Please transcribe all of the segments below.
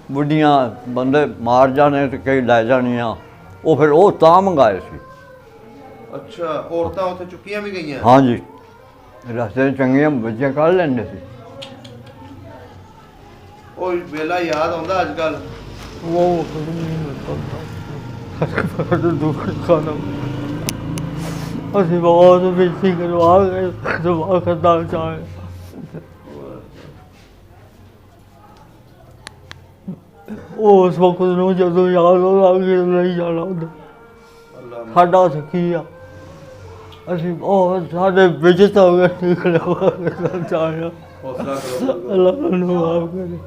बुढ़ियाँ बंदे मार जाने तो कई लै जानियाँ वो फिर वो तां मंगाए सी। अच्छा औरतां उत्थे चुक्कियां भी गईयां? हाँ जी रस्ते चंगियां बच्चियां कढ़ लैंदे सी। ਉਹ ਵੇਲਾ ਯਾਦ ਆਉਂਦਾ ਅੱਜ ਕੱਲ? वो दुख खाना ਅਸੀਂ ਬਹੁਤ ਬੇਇੱਜ਼ਤੀ ਕਰਵਾ ਕੇ ਦਵਾ ਖੱਦਾ ਚਾਹੇ ਉਸ ਵਕਤ ਨੂੰ ਜਦੋਂ ਯਾਦ ਆਉਂਦਾ ਕਿ ਨਹੀਂ ਜਾਣਾ ਹੁੰਦਾ ਸਾਡਾ ਸਖੀ ਆ ਅਸੀਂ ਬਹੁਤ ਸਾਡੇ ਵਿੱਚ ਤਾਂ ਹੋ ਗਿਆ ਨਿਕਲਿਆ ਚਾਹਿਆ ਹੌਸਲਾ ਕਰੋ ਅੱਲਾਹ ਨੂੰ ਮਾਫ ਕਰੇ।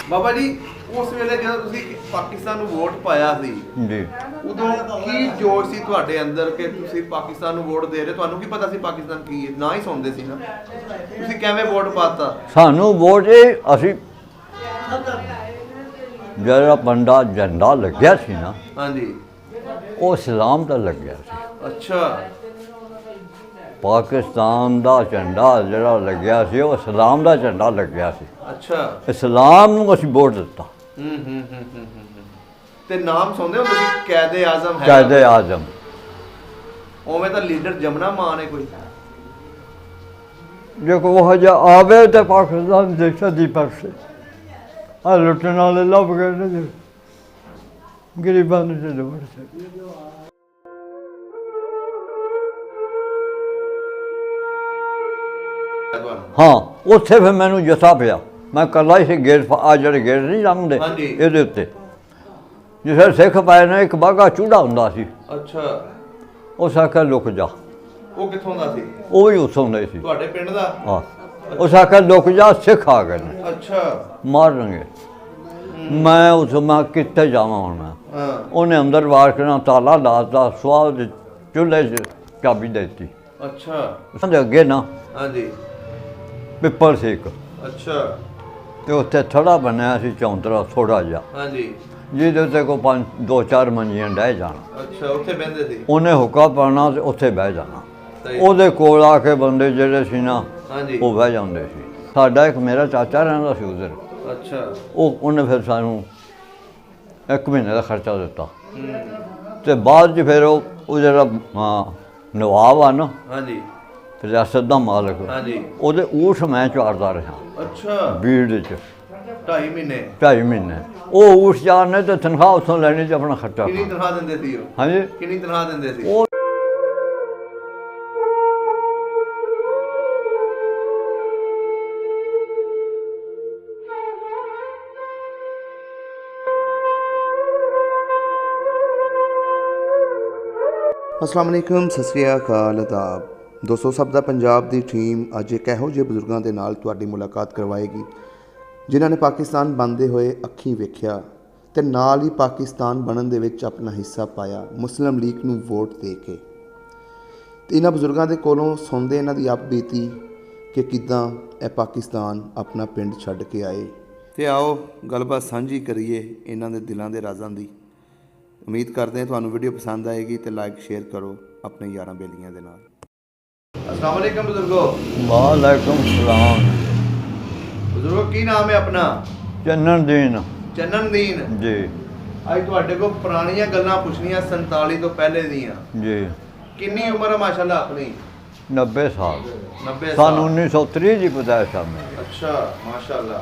ਬਾਬਾ ਜੀ ਉਸ ਵੇਲੇ ਜਦੋਂ ਤੁਸੀਂ ਪਾਕਿਸਤਾਨ ਨੂੰ ਵੋਟ ਪਾਇਆ ਸੀ ਜੀ ਉਦੋਂ ਕੀ ਜੋਸ਼ ਸੀ ਤੁਹਾਡੇ ਅੰਦਰ ਕਿ ਤੁਸੀਂ ਪਾਕਿਸਤਾਨ ਨੂੰ ਵੋਟ ਦੇ ਰਹੇ? ਤੁਹਾਨੂੰ ਕੀ ਪਤਾ ਸੀ ਪਾਕਿਸਤਾਨ ਕੀ ਹੈ? ਨਾ ਹੀ ਸੁਣਦੇ ਸੀ ਨਾ, ਤੁਸੀਂ ਕਿਵੇਂ ਵੋਟ ਪਾਤਾ? ਸਾਨੂੰ ਵੋਟ ਇਹ ਅਸੀਂ ਜਿਹੜਾ ਬੰਦਾ ਝੰਡਾ ਲੱਗਿਆ ਸੀ ਨਾ ਹਾਂਜੀ ਉਹ ਇਸਲਾਮ ਦਾ ਲੱਗਿਆ ਸੀ। ਅੱਛਾ ਪਾਕਿਸਤਾਨ ਦਾ ਝੰਡਾ ਜਿਹੜਾ ਲੱਗਿਆ ਸੀ ਉਹ ਇਸਲਾਮ ਦਾ ਝੰਡਾ ਲੱਗਿਆ ਸੀ। ਅੱਛਾ ਇਸਲਾਮ ਨੂੰ ਅਸੀਂ ਵੋਟ ਦਿੱਤਾ। ਤੇ ਨਾਮ ਸੁਣਦੇ ਹੋ ਤੁਸੀਂ ਕੈਦੇ ਆਜ਼ਮ ਹੈ? ਕਾਇਦੇ ਆਜ਼ਮ ਉਵੇਂ ਤਾਂ ਲੀਡਰ ਜਮਨਾ ਮਾਨ ਹੈ ਕੋਈ? ਜੇ ਉਹ ਜਿਹਾ ਆਵੇ ਤੇ ਪਾਕਿਸਤਾਨ ਦੇ ਸਦੀ ਪਾਸੇ ਆ ਲੁੱਟਣ ਵਾਲੇ ਲੱਭ ਗਏ ਨੇ ਗਰੀਬਾਂ ਨੂੰ ਜਦੋਂ ਵਰਸੇ। ਹਾਂ ਉੱਥੇ ਫਿਰ ਮੈਨੂੰ ਜੱਸਾ ਪਿਆ ਮੈਂ ਇਕੱਲਾ ਹੀ ਸੀ ਗੇਟ ਆ ਜਿਹੜੇ ਗੇਟ ਨਹੀਂ ਲੰਘਦੇ ਇਹਦੇ ਉੱਤੇ ਜਿਸੇ ਸਿੱਖ ਪਾਏ ਨੇ ਇੱਕ ਬਾਗਾ ਚੂੜਾ ਹੁੰਦਾ ਸੀ। ਅੱਛਾ ਉਸ ਆਖਿਆ ਲੁਕ ਜਾ। ਉਹ ਕਿੱਥੋਂ ਦਾ ਸੀ? ਉਹ ਵੀ ਉੱਥੋਂ ਦਾ ਹੀ ਸੀ ਤੁਹਾਡੇ ਪਿੰਡ ਦਾ? ਹਾਂ ਉਸ ਆਖਿਆ ਲੁਕ ਜਾ ਸਿੱਖ ਆ ਗਏ ਨੇ ਅੱਛਾ ਮਾਰਨਗੇ। ਮੈਂ ਉਸ ਮੈਂ ਕਿੱਥੇ ਜਾਵਾਂ ਹੁਣ ਮੈਂ ਉਹਨੇ ਅੰਦਰ ਵਾਰ ਕੇ ਤਾਲਾ ਲਾਤਾ ਸਵਾਦ ਚੁੱਲ੍ਹੇ 'ਚ ਚਾਬੀ ਦੇ ਦਿੱਤੀ। ਅੱਛਾ ਉਹਦੇ ਅੱਗੇ ਨਾ ਹਾਂਜੀ ਪਿੱਪਲ ਸੀ ਇੱਕ ਅੱਛਾ ਤੇ ਉੱਥੇ ਥੜਾ ਬਣਿਆ ਸੀ ਚੌਂਤਰਾ ਥੋੜਾ ਜਿਹਾ ਹਾਂਜੀ ਜਿਹਦੇ ਉੱਤੇ ਕੋ 2-4 ਮੰਜੀਆਂ ਡਹਿ ਜਾਣਾ। ਅੱਛਾ ਉੱਥੇ ਬਹਿੰਦੇ ਸੀ? ਉਹਨੇ ਹੁੱਕਾ ਪਾਉਣਾ ਤੇ ਉੱਥੇ ਬਹਿ ਜਾਣਾ। ਸਹੀ। ਉਹਦੇ ਕੋਲ ਆ ਕੇ ਬੰਦੇ ਜਿਹੜੇ ਸੀ ਨਾ ਹਾਂਜੀ ਉਹ ਬਹਿ ਜਾਂਦੇ ਸੀ। ਸਾਡਾ ਇੱਕ ਮੇਰਾ ਚਾਚਾ ਰਹਿੰਦਾ ਸੀ ਉਧਰ ਅੱਛਾ ਉਹਨੇ ਫਿਰ ਸਾਨੂੰ 1 ਮਹੀਨੇ ਦਾ ਖਰਚਾ ਦਿੱਤਾ ਤੇ ਬਾਅਦ 'ਚ ਫਿਰ ਉਹ ਜਿਹੜਾ ਨਵਾਬ ਆ ਨਾ ਹਾਂਜੀ ਰਿਆਸਤ ਦਾ ਮਾਲਕ ਹਾਂਜੀ ਉਹਦੇ ਊਠ ਮੈਂ ਚਾਰਦਾ ਰਿਹਾ ਅੱਛਾ ਬੀੜ 'ਚ 2.5 ਮਹੀਨੇ 2.5 ਮਹੀਨੇ। ਉਹ ਊਠ ਚਾਰਨੇ ਤੇ ਤਨਖਾਹ ਉੱਥੋਂ ਲੈਣੀ ਤੇ ਆਪਣਾ ਖਰਚਾ ਕਿੰਨੀ ਤਨਖਾਹ ਦਿੰਦੇ ਸੀ ਉਹ? ਹਾਂਜੀ ਕਿੰਨੀ ਤਨਖਾਹ ਦਿੰਦੇ ਸੀ? ਉਹ अस्सलाम वालेकुम सत श्री अकाल आदाब दोस्तों सब ਦਾ ਪੰਜਾਬ ਦੀ ਟੀਮ ਅੱਜ ਇੱਕ ਇਹੋ ਜਿਹੇ ਬਜ਼ੁਰਗਾਂ ਦੇ ਨਾਲ ਤੁਹਾਡੀ ਮੁਲਾਕਾਤ ਕਰਵਾਏਗੀ ਜਿਨ੍ਹਾਂ ਨੇ ਪਾਕਿਸਤਾਨ ਬਣਦੇ ਹੋਏ ਅੱਖੀਂ ਵੇਖਿਆ ਤੇ ਨਾਲ ਹੀ ਪਾਕਿਸਤਾਨ ਬਣਨ ਦੇ ਵਿੱਚ ਆਪਣਾ ਹਿੱਸਾ ਪਾਇਆ ਮੁਸਲਿਮ ਲੀਗ ਨੂੰ ਵੋਟ ਦੇ ਕੇ। ਤੇ ਇਹਨਾਂ ਬਜ਼ੁਰਗਾਂ ਦੇ ਕੋਲੋਂ ਸੁਣਦੇ ਇਹਨਾਂ ਦੀ ਆਪ ਬੀਤੀ ਕਿ ਕਿੱਦਾਂ ਇਹ ਪਾਕਿਸਤਾਨ ਆਪਣਾ ਪਿੰਡ ਛੱਡ ਕੇ ਆਏ। ਤੇ ਆਓ ਗੱਲਬਾਤ ਸਾਂਝੀ ਕਰੀਏ ਇਹਨਾਂ ਦੇ ਦਿਲਾਂ ਦੇ ਰਾਜ਼ਾਂ ਦੀ। ਉਮੀਦ ਕਰਦੇ ਹਾਂ ਤੁਹਾਨੂੰ ਵੀਡੀਓ ਪਸੰਦ ਆਏਗੀ ਤੇ ਲਾਈਕ ਸ਼ੇਅਰ ਕਰੋ ਆਪਣੇ ਯਾਰਾਂ ਬੇਲੀਆਂ ਦੇ ਨਾਲ। अस्सलाम वालेकुम बुजुर्गो। वालेकुम सलाम। बुजुर्गो की नाम है अपना? चन्ननदीन। चन्ननदीन जी। ਅੱਜ ਤੁਹਾਡੇ ਕੋਲ ਪੁਰਾਣੀਆਂ ਗੱਲਾਂ ਪੁੱਛਣੀਆਂ 47 ਤੋਂ ਪਹਿਲੇ ਦੀਆਂ। जी। ਕਿੰਨੀ ਉਮਰ ਹੈ ਮਾਸ਼ਾਅੱਲਾ ਆਪਣੀ? 90 साल। 90 सन ਸਾਲ। 1930 ਦੀ ਪੈਦਾਇਸ਼ ਮੇਰੀ। ਅੱਛਾ ਮਾਸ਼ਾਅੱਲਾ।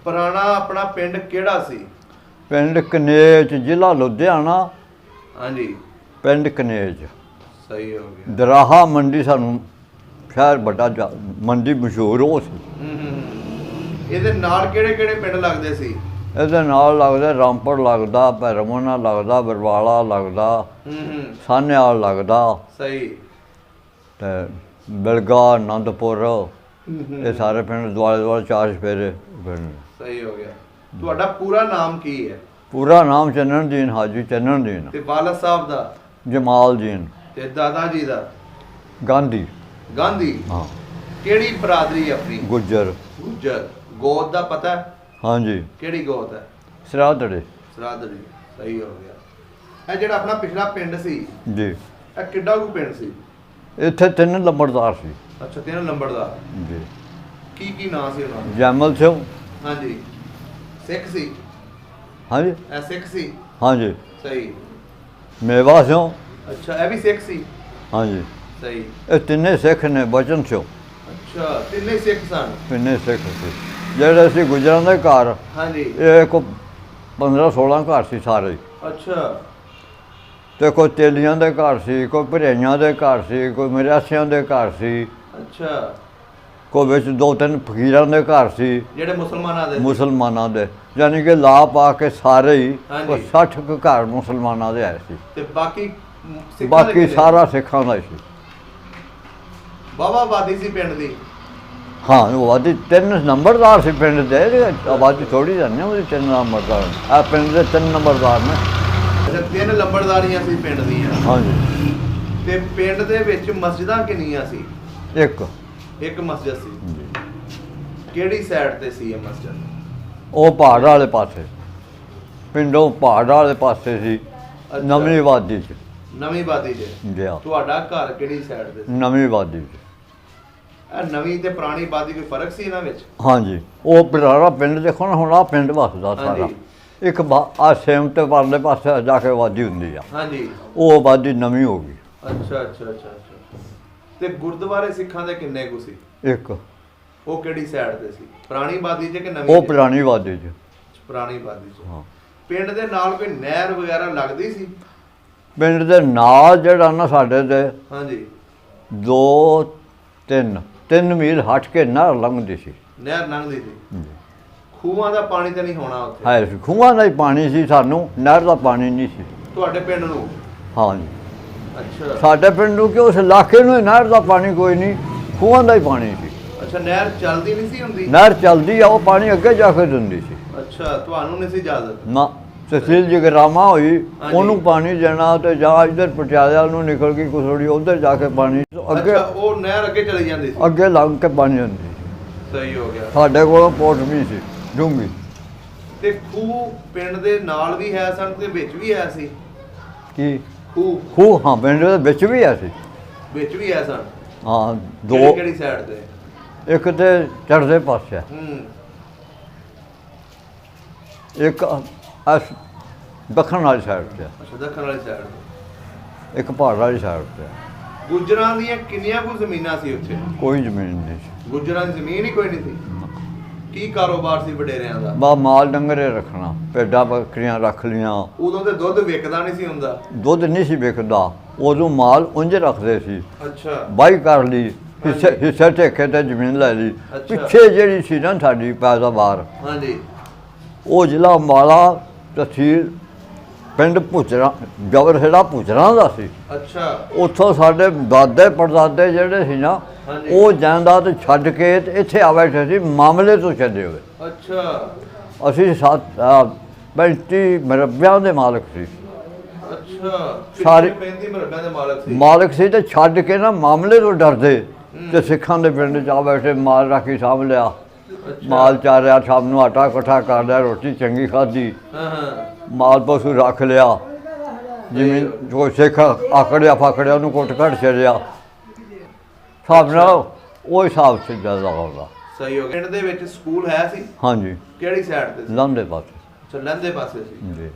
ਪੁਰਾਣਾ ਆਪਣਾ ਪਿੰਡ ਕਿਹੜਾ ਸੀ? ਪਿੰਡ ਕਨੇਜ ਜ਼ਿਲ੍ਹਾ ਲੁਧਿਆਣਾ। ਹਾਂਜੀ ਪਿੰਡ ਕਨੇਜ। ਸਹੀ ਹੋ ਗਿਆ। ਦਰਾਹਾ ਮੰਡੀ ਸਾਨੂੰ ਸ਼ਹਿਰ ਵੱਡਾ ਮੰਡੀ ਮਸ਼ਹੂਰ ਉਹ ਸੀ। ਇਹਦੇ ਨਾਲ ਕਿਹੜੇ ਕਿਹੜੇ ਪਿੰਡ ਲੱਗਦੇ ਸੀ? ਇਹਦੇ ਨਾਲ ਲੱਗਦਾ ਰਾਮਪੁਰ ਲੱਗਦਾ, ਭੈਰਵਮੋਨਾ ਲੱਗਦਾ, ਬਰਵਾਲਾ ਲੱਗਦਾ, ਸਾਨੇਵਾਲ ਲੱਗਦਾ। ਸਹੀ। ਤੇ ਬਿਲਗਾ, ਆਨੰਦਪੁਰ ਇਹ ਸਾਰੇ ਪਿੰਡ ਦੁਆਲੇ ਦੁਆਲੇ 4 ਚੁਫੇਰੇ ਪਿੰਡ। ਸਹੀ ਹੋ ਗਿਆ। ਤੁਹਾਡਾ ਪੂਰਾ ਨਾਮ ਕੀ ਹੈ? ਪੂਰਾ ਨਾਮ ਚੰਨਨਦੀਨ ਹਾਜੀ ਚੰਨਨਦੀਨ। ਤੇ ਵਾਲਦ ਸਾਹਿਬ ਦਾ? ਜਮਾਲਦੀਨ। ਤੇ ਦਾਦਾ ਜੀ ਦਾ? ਗਾਂਧੀ। ਗਾਂਧੀ। ਹਾਂ। ਕਿਹੜੀ ਬਰਾਦਰੀ ਆਪਣੀ? ਗੁੱਜਰ। ਗੁੱਜਰ। ਗੋਤ ਦਾ ਪਤਾ ਹੈ? ਹਾਂਜੀ। ਕਿਹੜੀ ਗੋਤ ਹੈ? ਸਰਾਦੜੇ। ਸਰਾਦੜੀ। ਸਹੀ ਹੋ ਗਿਆ। ਇਹ ਜਿਹੜਾ ਆਪਣਾ ਪਿਛਲਾ ਪਿੰਡ ਸੀ ਜੀ ਇਹ ਕਿੱਡਾ ਕੁ ਪਿੰਡ ਸੀ? ਇੱਥੇ 3 ਲੰਬੜਦਾਰ ਸੀ। ਅੱਛਾ 3 ਲੰਬੜਦਾਰ। ਜੀ। ਕੀ ਨਾਂ ਸੀ ਉਹਨਾਂ ਦਾ? ਜੈਮਲ ਸਿੰਘ। ਹਾਂਜੀ, ਸਿੱਖ ਸੀ? ਹਾਂਜੀ ਇਹ ਸਿੱਖ ਸੀ? ਹਾਂਜੀ। ਸਹੀ। ਮੇਵਾ ਸਿੰਘ। ਅੱਛਾ, ਇਹ ਵੀ ਸਿੱਖ ਸੀ? ਹਾਂਜੀ। ਸਹੀ। ਇਹ ਤਿੰਨੇ ਸਿੱਖ ਨੇ। ਬਚਨ ਸਿੰਘ। ਅੱਛਾ, ਤਿੰਨੇ ਸਿੱਖ ਸਨ? ਤਿੰਨੇ ਸਿੱਖ ਸੀ। ਜਿਹੜੇ ਅਸੀਂ ਗੁਜਰਾਂ ਦੇ ਘਰ, ਹਾਂਜੀ, ਇਹ ਕੋ 15-16 ਘਰ ਸੀ ਸਾਰੇ। ਅੱਛਾ, ਤੇ ਕੋਈ ਤੇਲੀਆਂ ਦੇ ਘਰ ਸੀ, ਕੋਈ ਭਰੇਈਆਂ ਦੇ ਘਰ ਸੀ, ਕੋਈ ਮਰਿਆਸਿਆਂ ਦੇ ਘਰ ਸੀ, ਅੱਛਾ। ਕੋਈ ਵਿੱਚ 2-3 ਫਕੀਰਾਂ ਦੇ ਘਰ ਸੀ, ਜਿਹੜੇ ਮੁਸਲਮਾਨਾਂ ਦੇ ਸੀ? ਮੁਸਲਮਾਨਾਂ ਦੇ। ਯਾਨੀ ਕਿ ਲਾ ਪਾ ਕੇ ਸਾਰੇ ਹੀ ਹਾਂਜੀ। ਕੋਈ 60 ਕੁ ਘਰ ਮੁਸਲਮਾਨਾਂ ਦੇ ਆਏ ਸੀ। ਤੇ ਬਾਕੀ ਸਿੱਖਾਂ ਦੇ ਬਾਕੀ ਕਿੰਨੇ? ਸਾਰਾ ਸਿੱਖਾਂ ਦਾ ਹੀ ਸੀ। ਵਾਹਵਾ ਆਬਾਦੀ ਸੀ ਪਿੰਡ ਦੀ? ਹਾਂ, ਉਹ ਆਬਾਦੀ 3 ਨੰਬਰਦਾਰ ਸੀ ਪਿੰਡ ਦੇ। ਆਬਾਦੀ ਥੋੜੀ ਜਾਂਦੀ ਉਹਦੀ 3 ਨੰਬਰਦਾਰ। ਆ ਪਿੰਡ ਦੇ 3 ਨੰਬਰਦਾਰ ਨੇ। ਅੱਛਾ, 3 ਲੰਬੜਦਾਰੀਆਂ ਸੀ ਪਿੰਡ ਦੀਆਂ? ਹਾਂਜੀ। ਤੇ ਪਿੰਡ ਦੇ ਵਿੱਚ ਮਸਜਿਦਾਂ ਕਿੰਨੀਆਂ ਸੀ? ਇੱਕ ਇੱਕ ਮਸਜਿਦ ਸੀ। ਜੀ। ਕਿਹੜੀ ਸਾਈਡ ਤੇ ਸੀ ਇਹ ਮਸਜਿਦ? ਉਹ ਪਹਾੜ ਵਾਲੇ ਪਾਸੇ, ਪਿੰਡੋਂ ਪਹਾੜ ਵਾਲੇ ਪਾਸੇ ਸੀ। ਅੱਛਾ। ਨਵੀਂ ਆਬਾਦੀ 'ਚ ਨਵੀਂ ਆਬਾਦੀ 'ਚ? ਗਿਆ। ਤੁਹਾਡਾ ਘਰ ਕਿਹੜੀ ਸਾਈਡ ਤੇ ਸੀ? ਨਵੀਂ ਆਬਾਦੀ 'ਚ। ਇਹ ਨਵੀਂ ਤੇ ਪੁਰਾਣੀ ਆਬਾਦੀ ਕੋਈ ਫਰਕ ਸੀ ਇਹਨਾਂ ਵਿੱਚ? ਹਾਂਜੀ। ਉਹ ਪੁਰਾਣਾ ਪਿੰਡ ਦੇਖੋ ਨਾ, ਹੁਣ ਆਹ ਪਿੰਡ ਵਸਦਾ ਸਾਰਾ। ਹਾਂਜੀ। ਇੱਕ ਆ ਸੇਮ ਤੇ ਪਰਲੇ ਪਾਸੇ ਜਾ ਕੇ ਆਬਾਦੀ ਹੁੰਦੀ ਆ। ਹਾਂਜੀ। ਉਹ ਆਬਾਦੀ ਨਵੀਂ ਹੋ ਗਈ। ਅੱਛਾ ਅੱਛਾ ਅੱਛਾ ਅੱਛਾ। ਤੇ ਗੁਰਦੁਆਰੇ ਸਿੱਖਾਂ ਦੇ ਕਿੰਨੇ ਕੁ ਸੀ? ਇੱਕ ਉਹ ਕਿਹੜੀ ਸਾਈਡ ਤੇ ਸੀ? ਪੁਰਾਣੀ ਆਬਾਦੀ 'ਚ ਕਿ ਨਵੀਂ ਉਹ 'ਚ? ਪੁਰਾਣੀ ਆਬਾਦੀ 'ਚ। ਪੁਰਾਣੀ ਆਬਾਦੀ 'ਚ। ਹਾਂ। ਪਿੰਡ ਦੇ ਨਾਲ ਕੋਈ ਨਹਿਰ ਵਗੈਰਾ ਲੱਗਦੀ ਸੀ? ਪਿੰਡ ਦੇ ਨਾਲ ਜਿਹੜਾ ਨਾ ਸਾਡੇ ਦੇ ਹਾਂਜੀ। 2-3 ਮੀਲ ਹਟ ਕੇ ਨਹਿਰ ਲੰਘਦੀ ਸੀ। ਨਹਿਰ ਲੰਘਦੀ ਸੀ? ਖੂਹਾਂ ਦਾ ਪਾਣੀ ਤਾਂ ਨਹੀਂ ਹੋਣਾ ਉੱਥੇ? ਹੈ ਸੀ, ਖੂਹਾਂ ਦਾ ਹੀ ਪਾਣੀ ਸੀ। ਸਾਨੂੰ ਨਹਿਰ ਦਾ ਪਾਣੀ ਨਹੀਂ ਸੀ। ਤੁਹਾਡੇ ਪਿੰਡ ਨੂੰ? ਹਾਂਜੀ। ਅੱਛਾ ਸਾਡੇ ਪਿੰਡ ਨੂੰ ਕਿ ਉਸ ਇਲਾਕੇ ਨੂੰ ਹੀ ਨਹਿਰ ਦਾ ਪਾਣੀ ਕੋਈ ਨਹੀਂ, ਖੂਹਾਂ ਦਾ ਹੀ ਪਾਣੀ ਸੀ। ਅੱਛਾ, ਨਹਿਰ ਚੱਲਦੀ ਨਹੀਂ ਸੀ ਹੁੰਦੀ? ਨਹਿਰ ਚੱਲਦੀ ਆ, ਉਹ ਪਾਣੀ ਅੱਗੇ ਜਾ ਕੇ ਦਿੰਦੀ ਸੀ। ਅੱਛਾ, ਤੁਹਾਨੂੰ ਨਹੀਂ ਸੀ ਇਜਾਜ਼ਤ? ਨਾ, ਤਹਿਸੀਲ ਜਗਰਾਵਾਂ ਹੋਈ, ਹਾਂਜੀ। ਉਹਨੂੰ ਪਾਣੀ ਦੇਣਾ ਤੇ ਜਾਂ ਇੱਧਰ ਪਟਿਆਲੇ ਵੱਲ ਨੂੰ ਨਿਕਲ ਗਈ ਕੁਸੜੀ, ਉੱਧਰ ਜਾ ਕੇ ਪਾਣੀ ਅੱਗੇ ਅੱਛਾ, ਉਹ ਨਹਿਰ ਅੱਗੇ ਚਲੀ ਜਾਂਦੀ ਸੀ? ਅੱਗੇ ਲੰਘ ਕੇ ਪਾਣੀ ਦਿੰਦੀ ਸੀ। ਸਹੀ ਹੋ ਗਿਆ। ਸਾਡੇ ਕੋਲ ਪੋਟ ਵੀ ਸੀ ਡੂੰਘੀ। ਤੇ ਖੂਹ ਪਿੰਡ ਦੇ ਨਾਲ ਵੀ ਹੈ ਸਨ ਤੇ ਵਿੱਚ ਵੀ ਹੈ ਸੀ? ਕੀ ਖੂਹ ਖੂਹ? ਹਾਂ, ਪਿੰਡ ਦੇ ਵਿੱਚ ਵੀ ਆ ਸੀ। ਵਿੱਚ ਵੀ ਹੈ ਸਨ? ਹਾਂ, ਕਿਹੜੀ 2। ਕਿਹੜੀ ਸਾਈਡ ਤੇ? ਇੱਕ ਤੇ ਚੜ੍ਹਦੇ ਪਾਸੇ ਆ, ਇੱਕ ਇਸ ਦੱਖਣ ਵਾਲੀ ਸਾਈਡ ਤੇ ਆ, ਅੱਛਾ, ਦੱਖਣ ਵਾਲੀ ਸਾਈਡ। ਇੱਕ ਪਹਾੜ ਵਾਲੀ ਸਾਈਡ ਤੇ ਆ। ਗੁੱਜਰਾਂ ਦੀਆਂ ਕਿੰਨੀਆਂ ਕੁ ਜ਼ਮੀਨਾਂ ਸੀ ਉੱਥੇ? ਕੋਈ ਜ਼ਮੀਨ ਨਹੀਂ ਸੀ। ਗੁੱਜਰਾਂ ਦੀ ਜ਼ਮੀਨ ਹੀ ਕੋਈ ਨਹੀਂ ਸੀ? ਕੀ ਕਾਰੋਬਾਰ ਸੀ ਵਡੇਰਿਆਂ ਦਾ? ਬਾ ਮਾਲ ਡੰਗਰੇ ਰੱਖਣਾ, ਭੇਡਾਂ ਬੱਕਰੀਆਂ ਰੱਖ ਲੀਆਂ। ਉਦੋਂ ਤੇ ਦੁੱਧ ਵਿਕਦਾ ਨਹੀਂ ਸੀ ਹੁੰਦਾ? ਦੁੱਧ ਨਹੀਂ ਸੀ ਵਿਕਦਾ ਉਦੋਂ, ਮਾਲ ਉਂਝ ਰੱਖਦੇ ਸੀ। ਅੱਛਾ। ਵਾਹੀ ਕਰ ਲਈ, ਹਿੱਸੇ ਠੇਕੇ ਤੇ ਜ਼ਮੀਨ ਲੈ ਲਈ। ਅੱਛਾ। ਪਿੱਛੇ ਜਿਹੜੀ ਸੀ ਨਾ ਸਾਡੀ ਪੈਦਾਵਾਰ, ਹਾਂਜੀ। ਉਹ ਜ਼ਿਲ੍ਹਾ ਅੰਬਾਲਾ, ਤਹਿਸੀਲ ਪਿੰਡ ਭੁਚਰਾ, ਜਬਰਹੇੜਾ ਭੁਚਰਾਂ ਦਾ ਸੀ। ਅੱਛਾ। ਉੱਥੋਂ ਸਾਡੇ ਦਾਦੇ ਪੜਦਾਦੇ ਜਿਹੜੇ ਸੀ ਨਾ, ਹਾਂਜੀ। ਉਹ ਜਾਇਦਾਦ ਛੱਡ ਕੇ ਤੇ ਇੱਥੇ ਆ ਬੈਠੇ ਸੀ, ਮਾਮਲੇ ਤੋਂ ਛੱਡੇ ਹੋਏ। ਅੱਛਾ। ਅਸੀਂ 35 ਮਰਬਿਆਂ ਦੇ ਮਾਲਕ ਸੀ। ਅੱਛਾ, ਸਾਰੇ 35 ਮਰਬਿਆਂ ਦੇ ਮਾਲਕ ਸੀ? ਮਾਲਕ ਸੀ, ਤੇ ਛੱਡ ਕੇ ਨਾ ਮਾਮਲੇ ਤੋਂ ਡਰਦੇ ਤੇ ਸਿੱਖਾਂ ਦੇ ਪਿੰਡ 'ਚ ਆ ਬੈਠੇ, ਮਾਲ ਰਾਖੀ ਸਾਂਭ ਲਿਆ, ਮਾਲ ਚਾਰਿਆ, ਸ਼ਾਮ ਨੂੰ ਆਟਾ ਇਕੱਠਾ ਕਰ ਲਿਆ, ਰੋਟੀ ਚੰਗੀ ਖਾਧੀ, ਹਾਂ ਹਾਂ। ਮਾਲ ਪਸ਼ੂ ਰੱਖ ਲਿਆ, ਜਿਵੇਂ ਜੋ ਸਿੱਖ ਆਕੜਿਆ ਫਾਕੜਿਆ ਉਹਨੂੰ ਕੁੱਟ ਕੱਢ ਛੱਡਿਆ। ਹਿਸਾਬ ਨਾਲ ਉਹ ਹਿਸਾਬ ਸੀ ਜ਼ਿਆਦਾ ਹੋਗਾ। ਸਹੀ ਹੋ ਗਿਆ। ਪਿੰਡ ਦੇ ਵਿੱਚ ਸਕੂਲ ਹੈ ਸੀ? ਹਾਂਜੀ। ਕਿਹੜੀ ਸਾਈਡ ਤੇ ਸੀ? ਲੰਦੇ ਪਾਸੇ। ਅੱਛਾ, ਲਹਿੰਦੇ ਪਾਸੇ ਸੀ। ਜੀ।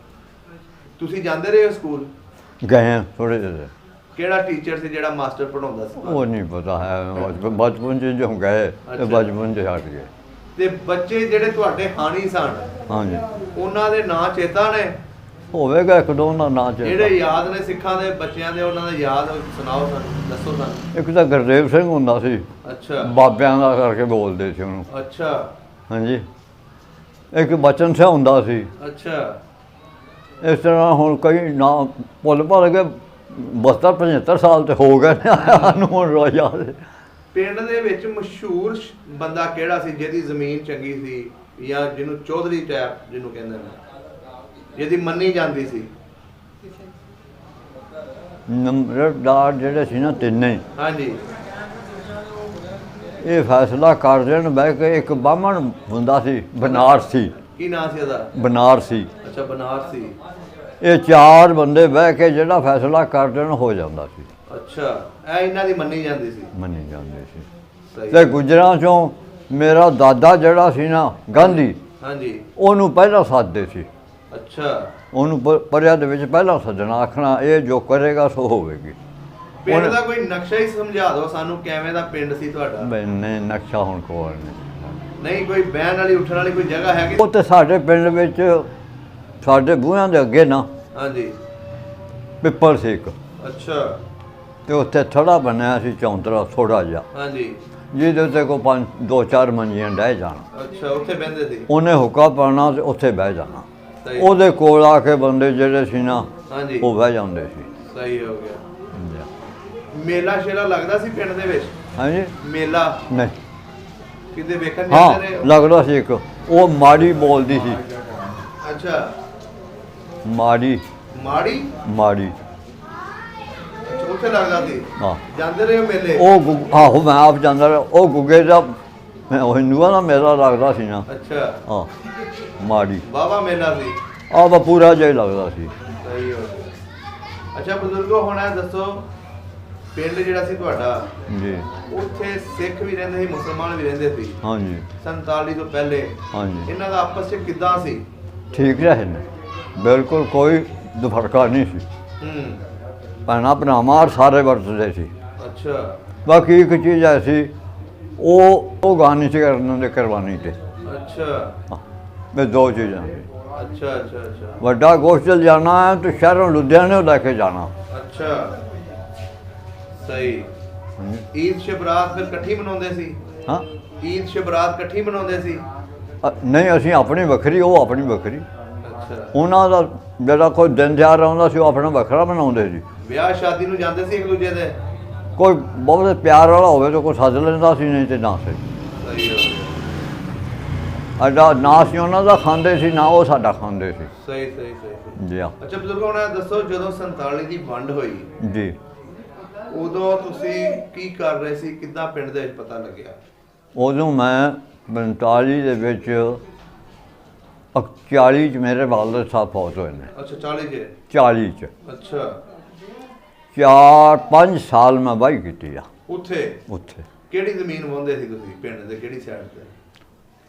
ਤੁਸੀਂ ਜਾਂਦੇ ਰਹੇ ਹੋ ਸਕੂਲ? ਗਏ ਹਾਂ ਥੋੜ੍ਹੇ ਜਿਹੇ। ਕਿਹੜਾ ਟੀਚਰ ਸੀ ਜਿਹੜਾ ਮਾਸਟਰ ਪੜਾਉਂਦਾ ਸੀ? ਉਹ ਨਹੀਂ ਪਤਾ ਹੈ, ਬਚਪਨ 'ਚ ਜੋ ਗਏ ਤੇ ਬਚਪਨ 'ਚ ਹਟ ਗਏ। ਤੇ ਬੱਚੇ ਜਿਹੜੇ ਤੁਹਾਡੇ ਹਾਣੀ ਸਨ, ਹਾਂਜੀ। ਉਹਨਾਂ ਦੇ ਨਾਂ ਚੇਤਾ ਨੇ? ਹੋਵੇਗਾ ਇੱਕ ਦੋ ਦਾ ਨਾਂ ਜਿਹੜੇ ਚਾਹੀਦਾ। ਯਾਦ ਨੇ ਸਿੱਖਾਂ ਦੇ ਬੱਚਿਆਂ ਦੇ, ਉਹਨਾਂ ਦੇ ਯਾਦ ਸੁਣਾਓ ਸਾਨੂੰ, ਦੱਸੋ ਸਾਨੂੰ। ਇੱਕ ਤਾਂ ਗੁਰਦੇਵ ਸਿੰਘ ਹੁੰਦਾ ਸੀ, ਅੱਛਾ। ਬਾਬਿਆਂ ਦਾ ਕਰਕੇ ਬੋਲਦੇ ਸੀ ਉਹਨੂੰ। ਅੱਛਾ। ਹਾਂਜੀ। ਇੱਕ ਬਚਨ ਸਿੰਘ ਹੁੰਦਾ ਸੀ। ਅੱਛਾ। ਇਸ ਤਰ੍ਹਾਂ ਹੁਣ ਕਈ ਨਾਂ ਭੁੱਲ ਭੁੱਲ ਕੇ 72-75 ਸਾਲ ਤੇ ਹੋ ਗਏ ਨੇ ਸਾਨੂੰ ਹੁਣ ਰੋਜ਼ ਯਾਦ। ਪਿੰਡ ਦੇ ਵਿੱਚ ਮਸ਼ਹੂਰ ਬੰਦਾ ਕਿਹੜਾ ਸੀ ਜਿਹਦੀ ਜ਼ਮੀਨ ਚੰਗੀ ਸੀ, ਜਾਂ ਜਿਹਨੂੰ ਚੌਧਰੀ ਟੈਪ ਜਿਹਨੂੰ ਕਹਿੰਦੇ ਨੇ, ਜਿਹਦੀ ਮੰਨੀ ਜਾਂਦੀ ਸੀ? ਨੰਬਰਦਾਰ ਜਿਹੜੇ ਸੀ ਨਾ ਤਿੰਨੇ, ਹਾਂਜੀ। ਇਹ ਫੈਸਲਾ ਕਰ ਦੇਣ ਬਹਿ ਕੇ। ਇੱਕ ਬਾਹਮਣ ਹੁੰਦਾ ਸੀ, ਬਨਾਰਸੀ। ਕੀ ਨਾਂ ਸੀ ਉਹਦਾ? ਬਨਾਰਸੀ। ਅੱਛਾ, ਬਨਾਰਸੀ। ਇਹ 4 ਬੰਦੇ ਬਹਿ ਕੇ ਜਿਹੜਾ ਫੈਸਲਾ ਕਰ ਦੇਣ ਹੋ ਜਾਂਦਾ ਸੀ। ਅੱਛਾ, ਇਹ ਇਹਨਾਂ ਦੀ ਮੰਨੀ ਜਾਂਦੀ ਸੀ? ਮੰਨੀ ਜਾਂਦੇ ਸੀ। ਸਹੀ। ਤੇ ਗੁਜਰਾਂ ਚੋਂ ਮੇਰਾ ਦਾਦਾ ਜਿਹੜਾ ਸੀ ਨਾ ਗਾਂਧੀ, ਹਾਂਜੀ ਉਹਨੂੰ ਪਹਿਲਾਂ ਸੱਦਦੇ ਸੀ। ਅੱਛਾ ਉਹਨੂੰ ਪਰਿਆ ਦੇ ਵਿੱਚ ਪਹਿਲਾਂ ਸੱਦਣਾ, ਆਖਣਾ ਇਹ ਜੋ ਕਰੇਗਾ ਸੋ ਹੋਵੇਗੀ। ਪਿੰਡ ਦਾ ਕੋਈ ਨਕਸ਼ਾ ਹੀ ਸਮਝਾ ਦਿਓ ਸਾਨੂੰ, ਕਿਵੇਂ ਦਾ ਪਿੰਡ ਸੀ ਤੁਹਾਡਾ? ਮੈਨੇ ਨਕਸ਼ਾ ਹੁਣ ਕੋਲ ਨਹੀਂ ਕੋਈ ਬਹਿਣ ਵਾਲੀ ਉੱਠਣ ਵਾਲੀ ਕੋਈ ਜਗ੍ਹਾ ਹੈਗੀ? ਉਹ ਤੇ ਸਾਡੇ ਪਿੰਡ ਵਿੱਚ ਸਾਡੇ ਬੂਹਿਆਂ ਦੇ ਅੱਗੇ ਨਾ ਹਾਂਜੀ ਪਿੱਪਲ ਸੀ ਇੱਕ, ਅੱਛਾ ਤੇ ਉੱਥੇ ਥੜਾ ਬਣਿਆ ਸੀ ਚੌਂਤਰਾ ਥੋੜਾ ਜਿਹਾ, ਹਾਂਜੀ ਜਿਹਦੇ ਉੱਤੇ ਕੋ 2-4 ਮੰਜੀਆਂ ਡਹਿ ਜਾਣਾ। ਅੱਛਾ ਉੱਥੇ ਬਹਿੰਦੇ ਸੀ? ਉਹਨੇ ਹੁੱਕਾ ਪਾਉਣਾ ਤੇ ਉੱਥੇ ਬਹਿ ਜਾਣਾ। ਸਹੀ। ਉਹਦੇ ਕੋਲ ਆ ਕੇ ਬੰਦੇ ਜਿਹੜੇ ਸੀ ਨਾ ਹਾਂਜੀ ਉਹ ਬਹਿ ਜਾਂਦੇ ਸੀ। ਸਹੀ ਹੋ ਗਿਆ। ਮੇਲਾ ਸ਼ੇਲਾ ਲੱਗਦਾ ਸੀ ਪਿੰਡ ਦੇ ਵਿੱਚ? ਹਾਂਜੀ ਮੇਲਾ ਨਹੀਂ, ਕਿਤੇ ਵੇਖਣ ਹਾਂ ਜਾਂਦੇ ਰਹੇ ਹੋ? ਲੱਗਦਾ ਸੀ ਇੱਕ, ਉਹ ਮਾੜੀ ਬੋਲਦੀ ਸੀ। ਅੱਛਾ ਮਾੜੀ ਮਾੜੀ? ਮਾੜੀ ਅੱਛਾ ਉੱਥੇ ਲੱਗਦਾ ਸੀ? ਹਾਂ। ਜਾਂਦੇ ਰਹੇ ਹੋ ਮੇਲੇ? ਉਹ ਆਹੋ ਮੈਂ ਆਪ ਜਾਂਦਾ ਰਿਹਾ। ਉਹ ਗੁੱਗੇ ਦਾ ਉਹ ਹਿੰਦੂਆਂ ਦਾ ਮੇਲਾ ਲੱਗਦਾ ਸੀ ਨਾ। ਅੱਛਾ ਹਾਂ ਮਾੜੀ ਬਾਬਾ ਮੇਲਾ ਸੀ? ਆਹ ਵਾ ਪੂਰਾ ਜਿਹਾ ਹੀ ਲੱਗਦਾ ਸੀ। ਸਹੀ ਹੋ ਗਿਆ। ਅੱਛਾ ਬਜ਼ੁਰਗੋ ਹੁਣ ਇਹ ਦੱਸੋ, ਪਿੰਡ ਜਿਹੜਾ ਸੀ ਤੁਹਾਡਾ, ਜੀ ਉੱਥੇ ਸਿੱਖ ਵੀ ਰਹਿੰਦੇ ਸੀ, ਮੁਸਲਮਾਨ ਵੀ ਰਹਿੰਦੇ ਸੀ ਹਾਂਜੀ 47 ਤੋਂ ਪਹਿਲੇ, ਹਾਂਜੀ ਇਹਨਾਂ ਦਾ ਆਪਸ ਵਿੱਚ ਕਿੱਦਾਂ ਸੀ? ਠੀਕ ਰਹੇ ਨੇ, ਬਿਲਕੁਲ ਕੋਈ ਫਰਕਾ ਨਹੀਂ ਸੀ। ਹੂੰ ਭੈਣਾਂ ਭਰਾਵਾਂ ਸਾਰੇ ਵਰਤਦੇ ਸੀ। ਅੱਛਾ ਬਾਕੀ ਇੱਕ ਚੀਜ਼ ਐਸੀ, ਉਹ ਗਾਣੀ ਸੀ ਕਰਨ ਦੇ ਕੁਰਬਾਨੀ ਤੇ। ਅੱਛਾ ਮੈਂ ਦੋ ਚੀਜ਼ਾਂ ਸੀ। ਅੱਛਾ ਅੱਛਾ ਅੱਛਾ ਵੱਡਾ ਗੋਸ਼ਟ ਜਾਣਾ ਹੈ ਤਾਂ ਸ਼ਹਿਰੋਂ ਲੁਧਿਆਣੇ ਲੈ ਕੇ ਜਾਣਾ। ਅੱਛਾ ਸਹੀ। ਈਦ ਸ਼ਬਰਾਤ ਫਿਰ ਇਕੱਠੀ ਮਨਾਉਂਦੇ ਸੀ? ਹਾਂ ਈਦ ਸ਼ਬਰਾਤ ਇਕੱਠੀ ਮਨਾਉਂਦੇ ਸੀ? ਨਹੀਂ ਅਸੀਂ ਆਪਣੀ ਵੱਖਰੀ, ਉਹ ਆਪਣੀ ਵੱਖਰੀ। ਅੱਛਾ ਉਹਨਾਂ ਦਾ ਜਿਹੜਾ ਕੋਈ ਦਿਨ ਤਿਉਹਾਰ ਆਉਂਦਾ ਸੀ ਉਹ ਆਪਣਾ ਵੱਖਰਾ ਮਨਾਉਂਦੇ ਸੀ। ਵਿਆਹ ਸ਼ਾਦੀ ਨੂੰ ਜਾਂਦੇ ਸੀ ਇੱਕ ਦੂਜੇ ਦੇ? ਕੋਈ ਬਹੁਤ ਪਿਆਰ ਵਾਲਾ ਹੋਵੇ ਤਾਂ ਕੋਈ ਸੱਦ ਲੈਂਦਾ ਸੀ, ਨਹੀਂ ਤੇ ਨਾ ਸੀ। ਸਹੀ ਹੋ ਗਿਆ। ਅੱਡਾ ਨਾ ਸੀ ਉਹਨਾਂ ਦਾ ਖਾਂਦੇ ਸੀ, ਨਾ ਉਹ ਸਾਡਾ ਖਾਂਦੇ ਸੀ। ਸਹੀ ਸਹੀ ਸਹੀ। ਜੀ ਹਾਂ ਅੱਛਾ ਬਜ਼ੁਰਗੋ ਹੁਣ ਇਹ ਦੱਸੋ, ਜਦੋਂ 47 ਦੀ ਵੰਡ ਹੋਈ ਜੀ, ਉਦੋਂ ਤੁਸੀਂ ਕੀ ਕਰ ਰਹੇ ਸੀ? ਕਿੱਦਾਂ ਪਿੰਡ ਦੇ ਵਿੱਚ ਪਤਾ ਲੱਗਿਆ? ਉਦੋਂ ਮੈਂ 45 ਦੇ ਵਿੱਚ 40 ਚ ਮੇਰੇ ਵਾਲਦ ਸਾਹਿਬ ਫੌਤ ਹੋਏ ਨੇ। ਅੱਛਾ 40 ਚ? 40 ਚ ਅੱਛਾ 4-5 ਸਾਲ ਮੈਂ ਵਾਹੀ ਕੀਤੀ ਆ ਉੱਥੇ? ਉੱਥੇ ਕਿਹੜੀ ਜ਼ਮੀਨ ਵਾਹੁੰਦੇ ਸੀ ਤੁਸੀਂ ਪਿੰਡ ਦੇ, ਕਿਹੜੀ ਸਾਈਡ ਤੇ?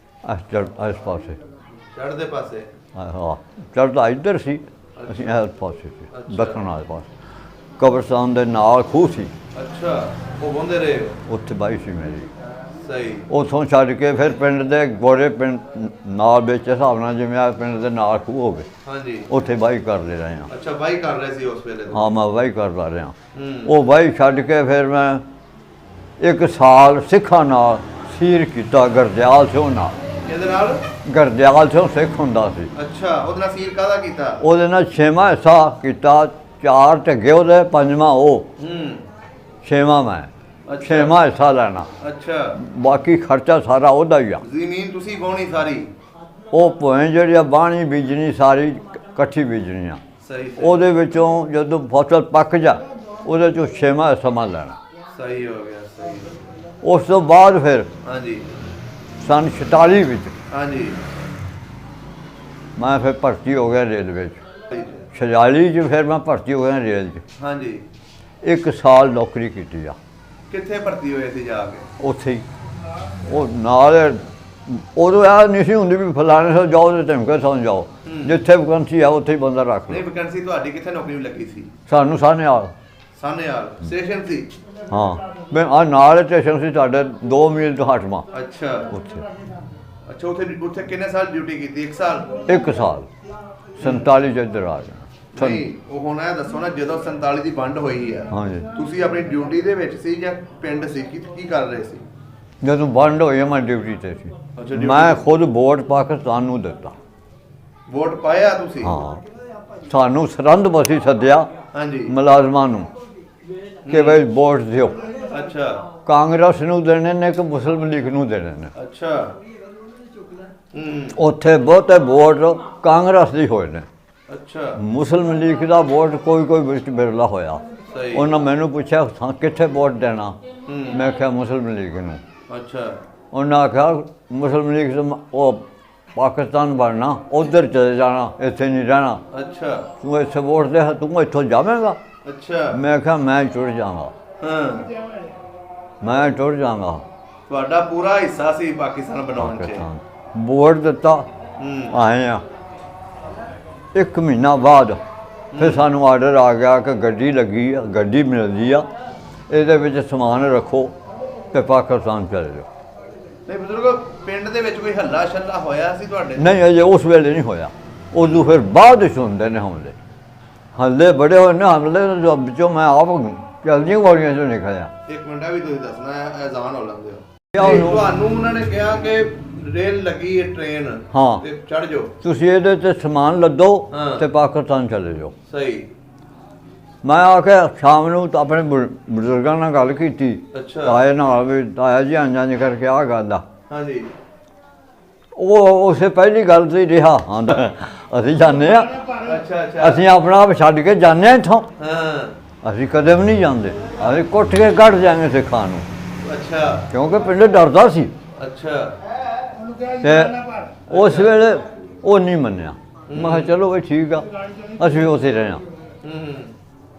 ਇਸ ਪਾਸੇ ਚੜ੍ਹਦੇ ਪਾਸੇ? ਹਾਂ ਚੜ੍ਹਦਾ ਇੱਧਰ ਸੀ, ਅਸੀਂ ਇਸ ਪਾਸੇ ਸੀ ਦੱਖਣ ਵਾਲੇ ਪਾਸੇ। ਕਬਰਸਤਾਨ ਦੇ ਨਾਲ ਖੂਹ ਸੀ। ਅੱਛਾ ਉਹ ਵਾਹੁੰਦੇ ਰਹੇ ਹੋ? ਉੱਥੇ ਵਾਹੀ ਸੀ ਮੇਰੀ। ਸਹੀ। ਉੱਥੋਂ ਛੱਡ ਕੇ ਫਿਰ ਪਿੰਡ ਦੇ ਗੋਰੇ ਪਿੰਡ ਨਾਲ ਵਿੱਚ ਹਿਸਾਬ ਨਾਲ, ਜਿਵੇਂ ਆ ਪਿੰਡ ਦੇ ਨਾਲ ਖੂਹ ਹੋਵੇ, ਹਾਂਜੀ ਉੱਥੇ ਵਾਹੀ ਕਰਦੇ ਰਹੇ ਹਾਂ। ਅੱਛਾ ਵਾਹੀ ਕਰ ਰਹੇ ਸੀ ਉਸ ਵੇਲੇ? ਹਾਂ ਮੈਂ ਵਾਹੀ ਕਰਦਾ ਰਿਹਾ। ਹੂੰ ਉਹ ਵਾਹੀ ਛੱਡ ਕੇ ਫਿਰ ਮੈਂ 1 ਸਾਲ ਸਿੱਖਾਂ ਨਾਲ ਸੀਰ ਕੀਤਾ, ਗਰਦਿਆਲ ਸਿੰਘ ਨਾਲ। ਇਹਦੇ ਨਾਲ? ਗਰਦਿਆਲ ਸਿੰਘ ਸਿੱਖ ਹੁੰਦਾ ਸੀ। ਅੱਛਾ ਉਹਦੇ ਨਾਲ ਸੀਰ ਕਾਹਦਾ ਕੀਤਾ? ਉਹਦੇ ਨਾਲ 6ਵਾਂ ਹਿੱਸਾ ਕੀਤਾ, 4 ਢੱਗੇ ਉਹਦੇ, 5ਵਾਂ ਉਹ, ਹੂੰ 6ਵਾਂ ਮੈਂ। ਅੱਛਾ 6ਵਾਂ ਹਿੱਸਾ ਲੈਣਾ, ਅੱਛਾ ਬਾਕੀ ਖਰਚਾ ਸਾਰਾ ਉਹਦਾ ਹੀ ਆ। ਜ਼ਮੀਨ ਤੁਸੀਂ ਵਾਹੁਣੀ ਸਾਰੀ? ਉਹ ਭੋਏ ਜਿਹੜੀ ਆ ਬਾਣੀ ਬੀਜਣੀ ਸਾਰੀ ਇਕੱਠੀ ਬੀਜਣੀ ਆ। ਸਹੀ ਸਹੀ। ਉਹਦੇ ਵਿੱਚੋਂ ਜਦੋਂ ਫਸਲ ਪੱਕ ਜਾ ਉਹਦੇ ਚੋਂ 6ਵਾਂ ਹਿੱਸਾ ਮੈਂ ਲੈਣਾ। ਸਹੀ ਹੋ ਗਿਆ ਸਹੀ। ਉਸ ਤੋਂ ਬਾਅਦ ਫਿਰ ਹਾਂਜੀ ਸੰਨ 46 ਵਿੱਚ ਹਾਂਜੀ ਮੈਂ ਫਿਰ ਭਰਤੀ ਹੋ ਗਿਆ ਰੇਲਵੇ 'ਚ। ਹਾਂਜੀ 46 'ਚ ਫਿਰ ਮੈਂ ਭਰਤੀ ਹੋ ਗਿਆ ਰੇਲ 'ਚ। ਹਾਂਜੀ 1 ਸਾਲ ਨੌਕਰੀ ਕੀਤੀ ਆ ਕਿੱਥੇ ਭਰਤੀ ਹੋਏ ਸੀ ਜਾ ਕੇ? ਉੱਥੇ ਹੀ। ਉਹ ਨਾਲ ਉਦੋਂ ਇਹ ਨਹੀਂ ਸੀ ਹੁੰਦੀ ਵੀ ਫਲਾਣੇ ਸੌ ਜਾਓ ਤੇ ਧਮਕੇ ਸੌਂ ਜਾਓ, ਜਿੱਥੇ ਵਕੰਸੀ ਆ ਉੱਥੇ ਹੀ ਬੰਦਾ ਰੱਖ ਨਹੀਂ ਲਓ। ਵੈਕੈਂਸੀ ਤੁਹਾਡੀ ਕਿੱਥੇ ਨੌਕਰੀ ਲੱਗੀ ਸੀ? ਸਾਨੂੰ ਸਾਹਨੇਵਾਲ। ਸਾਹਨੇਵਾਲ ਸਟੇਸ਼ਨ ਸੀ? ਹਾਂ ਮੈਂ ਆ ਨਾਲ ਸਟੇਸ਼ਨ ਸੀ ਸਾਡੇ 2 ਮੀਲ ਤੋਂ ਹਟਵਾਂ ਅੱਛਾ ਉੱਥੇ। ਅੱਛਾ ਉੱਥੇ ਕਿੰਨੇ ਸਾਲ ਡਿਊਟੀ ਕੀਤੀ? 1 ਸਾਲ? 1 ਸਾਲ 47 ਚ ਇੱਧਰ ਆ ਜਾਣਾ। ਨਹੀਂ ਉਹ ਹੁਣ ਇਹ ਦੱਸੋ ਨਾ, ਜਦੋਂ 47 ਦੀ ਵੰਡ ਹੋਈ ਆ, ਹਾਂਜੀ ਤੁਸੀਂ ਆਪਣੀ ਡਿਊਟੀ ਦੇ ਵਿੱਚ ਸੀ ਜਾਂ ਪਿੰਡ ਸੀ? ਕੀ ਕਰ ਰਹੇ ਸੀ ਜਦੋਂ ਵੰਡ ਹੋਈ ਮੈਂ ਡਿਊਟੀ ਤੇ ਸੀ। duty ਮੈਂ ਤੇ। ਖੁਦ ਵੋਟ ਪਾਕਿਸਤਾਨ ਨੂੰ ਦਿੱਤਾ। ਵੋਟ ਪਾਇਆ ਤੁਸੀਂ? ਹਾਂ ਸਾਨੂੰ ਸਰਹੰਦ ਬਸੀ ਸੱਦਿਆ ਹਾਂਜੀ ਮੁਲਾਜ਼ਮਾਂ ਨੂੰ ਕਿ ਬਈ ਵੋਟ ਦਿਓ। ਅੱਛਾ ਕਾਂਗਰਸ ਨੂੰ ਦੇਣੇ ਨੇ ਕਿ ਮੁਸਲਿਮ ਲੀਗ ਨੂੰ ਦੇਣੇ ਨੇ। ਅੱਛਾ ਹੂੰ ਉੱਥੇ ਬਹੁਤੇ ਵੋਟ ਕਾਂਗਰਸ ਦੀ ਹੋਏ ਨੇ, ਅੱਛਾ ਮੁਸਲਿਮ ਲੀਗ ਦਾ ਵੋਟ ਕੋਈ ਵਿੱਚ ਬਿਰਲਾ ਹੋਇਆ। ਸਹੀ। ਉਹਨਾਂ ਮੈਨੂੰ ਪੁੱਛਿਆ ਕਿੱਥੇ ਵੋਟ ਦੇਣਾ, ਹੂੰ ਮੈਂ ਕਿਹਾ ਮੁਸਲਿਮ ਲੀਗ ਨੂੰ। ਅੱਛਾ ਉਹਨਾਂ ਆਖਿਆ ਮੁਸਲਿਮ ਲੀਗ ਤੋਂ ਉਹ ਪਾਕਿਸਤਾਨ ਬਣਨਾ, ਉੱਧਰ ਚਲੇ ਜਾਣਾ, ਇੱਥੇ ਨਹੀਂ ਰਹਿਣਾ। ਅੱਛਾ ਤੂੰ ਇੱਥੇ ਵੋਟ ਦੇ, ਤੂੰ ਇੱਥੋਂ ਜਾਵੇਂਗਾ? ਅੱਛਾ ਮੈਂ ਕਿਹਾ ਮੈਂ ਟੁੱਟ ਜਾਵਾਂਗਾ, ਹਾਂ ਮੈਂ ਟੁੱਟ ਜਾਵਾਂਗਾ। ਤੁਹਾਡਾ ਪੂਰਾ ਹਿੱਸਾ ਸੀ ਪਾਕਿਸਤਾਨ ਬਣਾਉਣ 'ਚ। ਪਾਕਿਸਤਾਨ ਬੋਰਡ ਦਿੱਤਾ, ਆਏ ਆ 1 ਮਹੀਨਾ ਬਾਅਦ ਫਿਰ ਸਾਨੂੰ ਆਰਡਰ ਆ ਗਿਆ ਕਿ ਗੱਡੀ ਲੱਗੀ ਆ, ਗੱਡੀ ਮਿਲਦੀ ਆ, ਇਹਦੇ ਵਿੱਚ ਸਮਾਨ ਰੱਖੋ ਤੇ ਪਾਕਿਸਤਾਨ ਚਲੇ ਜਾਓ। ਨਹੀਂ ਬਜ਼ੁਰਗੋ, ਪਿੰਡ ਦੇ ਵਿੱਚ ਕੋਈ ਹੱਲਾ ਛੱਲਾ ਹੋਇਆ ਸੀ ਤੁਹਾਡੇ? ਨਹੀਂ, ਅਜੇ ਉਸ ਵੇਲੇ ਨਹੀਂ ਹੋਇਆ, ਉਦੋਂ ਫਿਰ ਬਾਅਦ ਵਿੱਚ ਹੁੰਦੇ ਨੇ ਹਮਲੇ। ਹੱਲੇ ਬੜੇ ਹੋਏ ਨੇ ਹਮਲੇ ਵਿੱਚੋਂ ਮੈਂ ਆਪ ਚਲਦੀਆਂ ਗੋਲੀਆਂ 'ਚੋਂ ਨਿਕਲਿਆ। 1 ਮਿੰਟ ਵੀ ਤੁਸੀਂ ਦੱਸਣਾ ਹੈ, ਐਜ਼ਾਨ ਹੋ ਲੈਂਦੇ ਹੋ। ਉਹਨੂੰ- ਤੁਹਾਨੂੰ ਉਹਨਾਂ ਨੇ ਕਿਹਾ ਕਿ ਰੇਲ ਲੱਗੀ ਹੈ, ਟ੍ਰੇਨ ਹਾਂ। ਤੇ ਚੜ ਜਾਓ। ਤੁਸੀਂ ਇਹਦੇ ਤੇ ਸਮਾਨ ਲੱਦੋ ਹਾਂ। ਤੇ ਪਾਕਿਸਤਾਨ ਚਲੇ ਜਾਓ। ਸਹੀ। ਮੈਂ ਆ ਕੇ ਸ਼ਾਮ ਨੂੰ ਤਾਂ ਆਪਣੇ ਬਜ਼ੁਰਗਾਂ ਨਾਲ ਗੱਲ ਕੀਤੀ, ਅੱਛਾ। ਤਾਏ ਨਾਲ ਵੀ, ਤਾਇਆ ਜੀ ਇੰਝ ਕਰਕੇ ਆ ਗੱਲ ਆ। ਹਾਂਜੀ। ਉਹ ਉਸੇ ਪਹਿਲੀ ਗੱਲ ਤੇ ਹੀ ਰਿਹਾ, ਹਾਂ ਅਸੀਂ ਜਾਂਦੇ ਆ, ਅੱਛਾ ਅੱਛਾ। ਅਸੀਂ ਆਪਣਾ ਆਪ ਛੱਡ ਕੇ ਜਾਂਦੇ ਆ ਇੱਥੋਂ, ਹਾਂ। ਅਸੀਂ ਕਦੇ ਵੀ ਨਹੀਂ ਜਾਂਦੇ, ਅਸੀਂ ਕੁੱਟ ਕੇ ਕੱਢ ਜਾਵਾਂਗੇ ਸਿੱਖਾਂ ਨੂੰ, ਅੱਛਾ ਕਿਉਂਕਿ ਪਿੰਡ ਡਰਦਾ ਸੀ। ਅੱਛਾ। ਤੇ ਉਸ ਵੇਲੇ ਉਹ ਨਹੀਂ ਮੰਨਿਆ। ਮੈਂ ਕਿਹਾ ਚਲੋ ਵੀ ਠੀਕ ਆ, ਅਸੀਂ ਉੱਥੇ ਰਹੇ ਹਾਂ।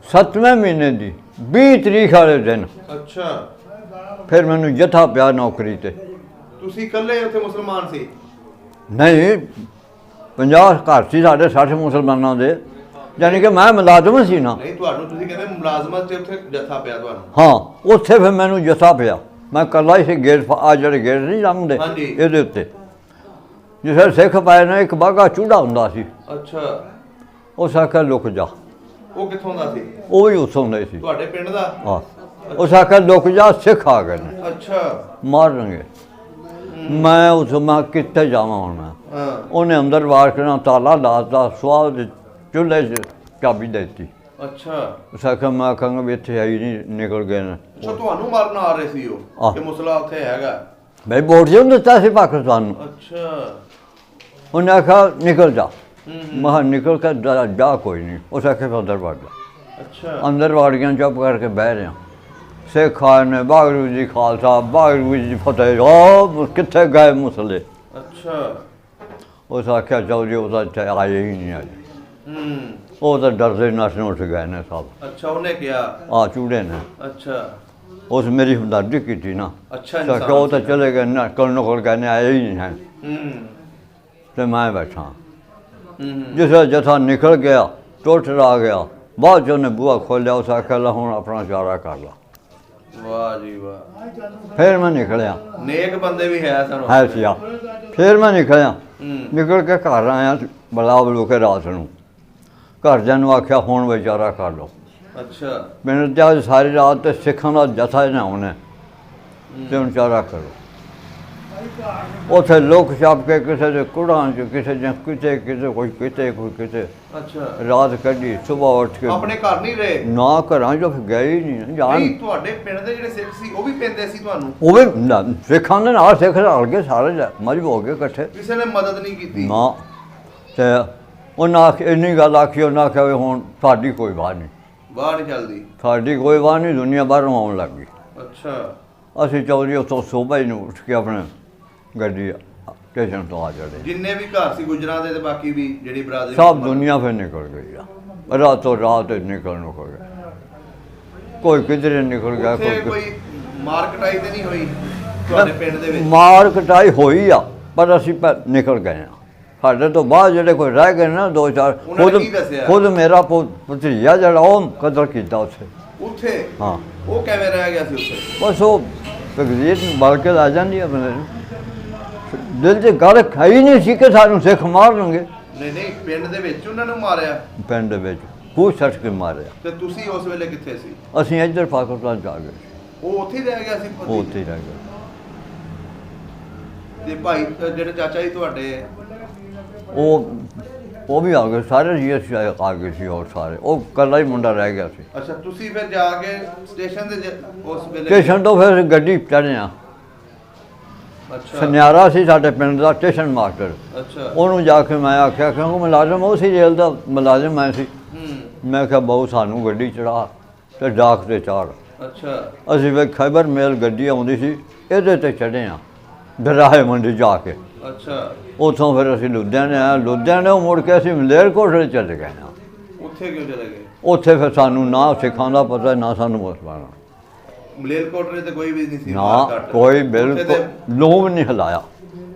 7ਵੇਂ ਮਹੀਨੇ ਦੀ 20 ਤਰੀਕ ਵਾਲੇ ਦਿਨ ਅੱਛਾ। ਫਿਰ ਮੈਨੂੰ ਜਥਾ ਪਿਆ ਨੌਕਰੀ ਤੇ। ਤੁਸੀਂ ਇਕੱਲੇ ਉੱਥੇ ਮੁਸਲਮਾਨ ਸੀ? ਨਹੀਂ, 50 ਘਰ ਸੀ ਸਾਡੇ, 60 ਮੁਸਲਮਾਨਾਂ ਦੇ, ਯਾਨੀ ਕਿ ਮੈਂ ਮੁਲਾਜ਼ਮ ਸੀ ਨਾ। ਨਹੀਂ, ਤੁਹਾਨੂੰ ਤੁਸੀਂ ਕਹਿੰਦੇ ਮੁਲਾਜ਼ਮਤ 'ਚ ਉੱਥੇ ਜੱਥਾ ਪਿਆ ਤੁਹਾਨੂੰ? ਹਾਂ, ਉੱਥੇ ਫਿਰ ਮੈਨੂੰ ਜਥਾ ਪਿਆ। ਮੈਂ ਇਕੱਲਾ ਹੀ ਸੀ, ਗੇਟ ਆ ਜਿਹੜੇ ਗੇਟ ਨਹੀਂ ਲੰਘਦੇ ਹਾਂਜੀ। ਇਹਦੇ ਉੱਤੇ, ਜਿਸੇ ਸਿੱਖ ਪਾਏ ਨੇ ਇੱਕ ਬਾਗਾ ਚੂੜਾ ਹੁੰਦਾ ਸੀ, ਅੱਛਾ। ਉਸ ਆਖਿਆ ਲੁਕ ਜਾ। ਉਹ ਕਿੱਥੋਂ ਦਾ ਸੀ? ਉਹ ਵੀ ਉੱਥੋਂ ਦੇ ਸੀ। ਤੁਹਾਡੇ ਪਿੰਡ ਦਾ? ਹਾਂ, ਉਸ ਆਖਿਆ ਲੁਕ ਜਾ, ਸਿੱਖ ਆ ਗਏ ਨੇ, ਅੱਛਾ। ਮਾਰਨਗੇ। ਮੈਂ ਉਸ ਮੈਂ ਕਿੱਥੇ ਜਾਵਾਂ ਹੁਣ ਮੈਂ? ਹਾਂ। ਉਹਨੇ ਅੰਦਰ ਵਾਰ ਕੇ ਨਾ ਤਾਲਾ ਲਾਤਾ, ਸਵਾਦ ਚੁੱਲ੍ਹੇ 'ਚ ਚਾਬੀ ਦੇ ਦਿੱਤੀ। ਅੱਛਾ। ਉਸ ਆਖਿਆ ਮੈਂ ਕਹਾਂਗਾ ਵੀ ਇੱਥੇ ਆਈ ਨਹੀਂ, ਨਿਕਲ ਗਏ ਨੇ। ਅੱਛਾ, ਤੁਹਾਨੂੰ ਮਾਰਨ ਆ ਰਹੇ ਸੀ ਉਹ ਆਹ। ਕਿ ਮੁਸਲਾ ਉੱਥੇ ਹੈਗਾ? ਬਈ ਬੋਰਡ ਜਿਉਂ ਦਿੱਤਾ ਸੀ ਪਾਕਿਸਤਾਨ ਨੂੰ। ਅੱਛਾ। ਉਹਨੇ ਆਖਿਆ ਨਿਕਲ ਜਾ। ਮੈਂ ਕਿਹਾ ਨਿਕਲ ਕੇ ਜਾ ਕੋਈ ਨਹੀਂ। ਉਸ ਆਖਿਆ ਫਿਰ ਅੰਦਰ ਵੜ ਜਾ। ਅੱਛਾ। ਅੰਦਰ ਵੜ ਗਿਆ, ਚੁੱਪ ਕਰਕੇ ਬਹਿ ਰਿਹਾ। ਸਿੱਖ ਆਏ ਨੇ, ਵਾਹਿਗੁਰੂ ਜੀ ਖਾਲਸਾ, ਵਾਹਿਗੁਰੂ ਜੀ ਫਤਿਹ। ਉਹ ਕਿੱਥੇ ਗਏ ਮੁਸਲੇ? ਅੱਛਾ। ਉਸ ਆਖਿਆ ਚਲੋ ਜੀ, ਉਹ ਤਾਂ ਆਏ ਹੀ ਨਹੀਂ ਅੱਜ। ਹੂੰ। ਉਹ ਤਾਂ ਡਰਦੇ ਨੱਠ ਉੱਠ ਗਏ ਨੇ ਸਭ। ਅੱਛਾ, ਉਹਨੇ ਕਿਹਾ? ਆ ਚੂੜੇ ਨੇ। ਅੱਛਾ। ਉਸ ਮੇਰੀ ਹਮਦਰਦੀ ਕੀਤੀ ਨਾ। ਅੱਛਾ ਤਾਂ ਇਨਸਾਨ ਉਹ ਤਾਂ ਸੀ। ਚਲੇ ਗਏ ਨਾ, ਕੋਲ ਕੋਲ ਕਹਿੰਦੇ ਆਏ ਹੀ ਨਹੀਂ ਹੈ। ਤੇ ਮੈਂ ਬੈਠਾ। ਜਿਸ ਵੇਲੇ ਜਥਾ ਨਿਕਲ ਗਿਆ, ਟੁੱਟ ਰਾ ਗਿਆ, ਬਾਅਦ 'ਚ ਉਹਨੇ ਬੂਹਾ ਖੋਲ੍ਹਿਆ। ਉਸ ਆਖਿਆ ਲੈ ਹੁਣ ਆਪਣਾ ਚਾਰਾ ਕਰ ਲਾ। ਵਾਹ ਜੀ ਵਾਹ। ਫਿਰ ਮੈਂ ਨਿਕਲਿਆ। ਨੇਕ ਬੰਦੇ ਵੀ ਹੈ ਸਾਨੂੰ। ਹੈ ਸੀ ਆ। ਫਿਰ ਮੈਂ ਨਿਕਲਿਆ, ਹੂੰ। ਨਿਕਲ ਕੇ ਘਰ ਆਇਆ ਬਲਾ ਬਲੂ ਕੇ ਰਾਤ ਨੂੰ। ਘਰਦਿਆਂ ਨੂੰ ਆਖਿਆ ਹੁਣ ਵਿਚਾਰਾ ਕਰ ਲਓ। ਅੱਛਾ। ਮੈਨੂੰ ਤੇ ਅੱਜ ਸਾਰੀ ਰਾਤ ਤੇ ਸਿੱਖਾਂ ਦਾ ਜਥਾ ਇਹਨਾਂ ਹੋਣਾ ਤੇ ਹੁਣ ਚਾਰਾ ਕਰੋ। ਉੱਥੇ ਲੋਕ ਛਾਪ ਕੇ ਕਿਸੇ ਦੇ ਕੁੜਾਂ 'ਚ, ਕਿਸੇ ਜਾਂ ਕਿਤੇ ਕੋਈ ਕਿਤੇ ਕੋਈ ਕਿਤੇ ਅੱਛਾ। ਰਾਤ ਕੱਢੀ। ਸੁਬਾਹ ਉੱਠ ਕੇ ਆਪਣੇ ਘਰ ਨਹੀਂ ਰਹੇ? ਨਾ ਘਰਾਂ 'ਚੋਂ ਗਏ ਹੀ ਨਹੀਂ ਜਾਣ। ਨਹੀਂ, ਤੁਹਾਡੇ ਪਿੰਡ ਦੇ ਜਿਹੜੇ ਸਿੱਖ ਸੀ ਉਹ ਵੀ ਪੈਂਦੇ ਸੀ ਤੁਹਾਨੂੰ? ਉਹ ਵੀ ਸਿੱਖਾਂ ਦੇ ਨਾਲ ਸਿੱਖ ਰਲ ਗਏ ਸਾਰੇ, ਮਜਬੂਰ ਹੋ ਗਏ ਇਕੱਠੇ। ਕਿਸੇ ਨੇ ਮਦਦ ਨਹੀਂ ਕੀਤੀ? ਨਾ। ਤੇ ਉਹਨਾਂ ਇੰਨੀ ਗੱਲ ਆਖੀ, ਉਹਨਾਂ ਆਖਿਆ ਵੀ ਹੁਣ ਸਾਡੀ ਕੋਈ ਵਾਹ ਨਹੀਂ, ਬਾਹਰ ਨਹੀਂ ਚੱਲਦੀ? ਸਾਡੀ ਕੋਈ ਵਾਹ ਨਹੀਂ, ਦੁਨੀਆ ਬਾਹਰੋਂ ਆਉਣ ਲੱਗ ਗਈ। ਅੱਛਾ। ਅਸੀਂ ਚੌਧਰੀ ਉੱਥੋਂ ਸੋਭਾ ਹੀ ਨੂੰ ਉੱਠ ਕੇ ਆਪਣੇ ਗੱਡੀ ਸਟੇਸ਼ਨ ਤੋਂ ਆ ਚੜੇ। ਜਿੰਨੇ ਵੀ ਘਰ ਸੀ ਗੁਜਰਾਂ ਦੇ ਤੇ ਬਾਕੀ ਵੀ ਜਿਹੜੀ ਬਰਾਦਰੀ? ਸਭ ਦੁਨੀਆ ਫਿਰ ਨਿਕਲ ਗਈ ਆ, ਰਾਤੋਂ ਰਾਤ ਨਿਕਲ ਗਏ। ਕੋਈ ਕਿਧਰੇ ਨਿਕਲ ਗਿਆ, ਉੱਥੇ ਕੋਈ ਮਾਰ ਕਟਾਈ ਤੇ ਨਹੀਂ ਹੋਈ ਤੁਹਾਡੇ ਪਿੰਡ ਦੇ ਵਿੱਚ? ਮਾਰ ਕਟਾਈ ਹੋਈ ਆ, ਪਰ ਅਸੀਂ ਨਿਕਲ ਗਏ ਆ। ਸਾਡੇ ਤੋਂ ਬਾਅਦ ਜਿਹੜੇ ਕੋਈ ਰਹਿ ਗਏ ਨਾ 2-4, ਉਹਨਾਂ ਨੇ ਕੀ ਦੱਸਿਆ? ਖੁਦ ਮੇਰਾ ਭਤੀਜਾ ਜਿਹੜਾ ਉਹ ਕਤਲ ਕੀਤਾ ਉੱਥੇ? ਹਾਂ। ਉਹ ਕਿਵੇਂ ਰਹਿ ਗਿਆ ਸੀ ਉੱਥੇ? ਬਸ ਉਹ ਤਕਦੀਰ ਬਲ ਕੇ ਆ ਜਾਂਦੀ ਆ ਬੰਦੇ ਨੂੰ। ਦਿਲ 'ਚ ਗੱਲ ਖਾਈ ਨਹੀਂ ਸੀ ਕਿ ਸਾਨੂੰ ਸਿੱਖ ਮਾਰਨਗੇ। ਨਹੀਂ ਨਹੀਂ, ਪਿੰਡ ਦੇ ਵਿੱਚ ਉਹਨਾਂ ਨੂੰ ਮਾਰਿਆ? ਪਿੰਡ ਦੇ ਵਿੱਚ ਖੂਹ ਛੱਡ ਕੇ ਮਾਰਿਆ। ਤੇ ਤੁਸੀਂ ਉਸ ਵੇਲੇ ਕਿੱਥੇ ਸੀ? ਅਸੀਂ ਇੱਧਰ ਪਾਕਿਸਤਾਨ 'ਚ ਆ ਗਏ। ਉਹ ਉੱਥੇ ਹੀ ਰਹਿ ਗਿਆ ਸੀ? ਉਹ ਉੱਥੇ ਹੀ ਰਹਿ ਗਏ। ਤੇ ਭਾਈ ਜਿਹੜੇ ਚਾਚਾ ਜੀ ਤੁਹਾਡੇ? ਉਹ ਵੀ ਆ ਗਏ, ਸਾਰੇ ਜੀ ਅਸੀਂ ਆ ਗਏ ਸੀ। ਹੋਰ ਸਾਰੇ, ਉਹ ਇਕੱਲਾ ਹੀ ਮੁੰਡਾ ਰਹਿ ਗਿਆ ਸੀ। ਅੱਛਾ, ਤੁਸੀਂ ਫਿਰ ਜਾ ਕੇ ਸਟੇਸ਼ਨ ਤੇ ਉਸ ਵੇਲੇ? ਸਟੇਸ਼ਨ ਤੋਂ ਫਿਰ ਗੱਡੀ ਚੜ੍ਹਿਆ। ਅੱਛਾ। ਸੁਨਿਆਰਾ ਸੀ ਸਾਡੇ ਪਿੰਡ ਦਾ ਸਟੇਸ਼ਨ ਮਾਸਟਰ। ਅੱਛਾ। ਉਹਨੂੰ ਜਾ ਕੇ ਮੈਂ ਆਖਿਆ, ਕਿਉਂਕਿ ਮੁਲਾਜ਼ਮ ਉਹ ਸੀ, ਜੇਲ੍ਹ ਦਾ ਮੁਲਾਜ਼ਮ ਮੈਂ ਸੀ। ਮੈਂ ਕਿਹਾ ਬਹੁ ਸਾਨੂੰ ਗੱਡੀ ਚੜਾ ਤੇ ਡਾਕ ਤੇ ਚਾੜ। ਅੱਛਾ। ਅਸੀਂ ਫਿਰ ਖੈਬਰ ਮੇਲ ਗੱਡੀ ਆਉਂਦੀ ਸੀ, ਇਹਦੇ ਤੇ ਚੜ੍ਹੇ ਹਾਂ ਦਰਾਹੇ ਮੰਡੀ ਜਾ ਕੇ। ਅੱਛਾ। ਉੱਥੋਂ ਫਿਰ ਅਸੀਂ ਲੁਧਿਆਣੇ ਆਏ। ਲੁਧਿਆਣੇ ਮੁੜ ਕੇ ਅਸੀਂ ਮਲੇਰਕੋਟਲੇ ਚਲੇ ਗਏ ਹਾਂ। ਉੱਥੇ ਕਿਉਂ ਚਲੇ ਗਏ? ਉੱਥੇ ਫਿਰ ਸਾਨੂੰ ਨਾ ਸਿੱਖਾਂ ਦਾ ਪਤਾ, ਨਾ ਸਾਨੂੰ ਮੁਸਲਮਾਨਾਂ। ਮਲੇਰਕੋਟਲੇ ਤੇ ਕੋਈ ਵੀ ਨਹੀਂ ਸੀ ਨਾ ਮਾਰ ਘੱਟ। ਕੋਈ ਉੱਥੇ ਬਿਲਕੁਲ ਤੇ ਲੋਮ ਨਹੀਂ ਹਿਲਾਇਆ।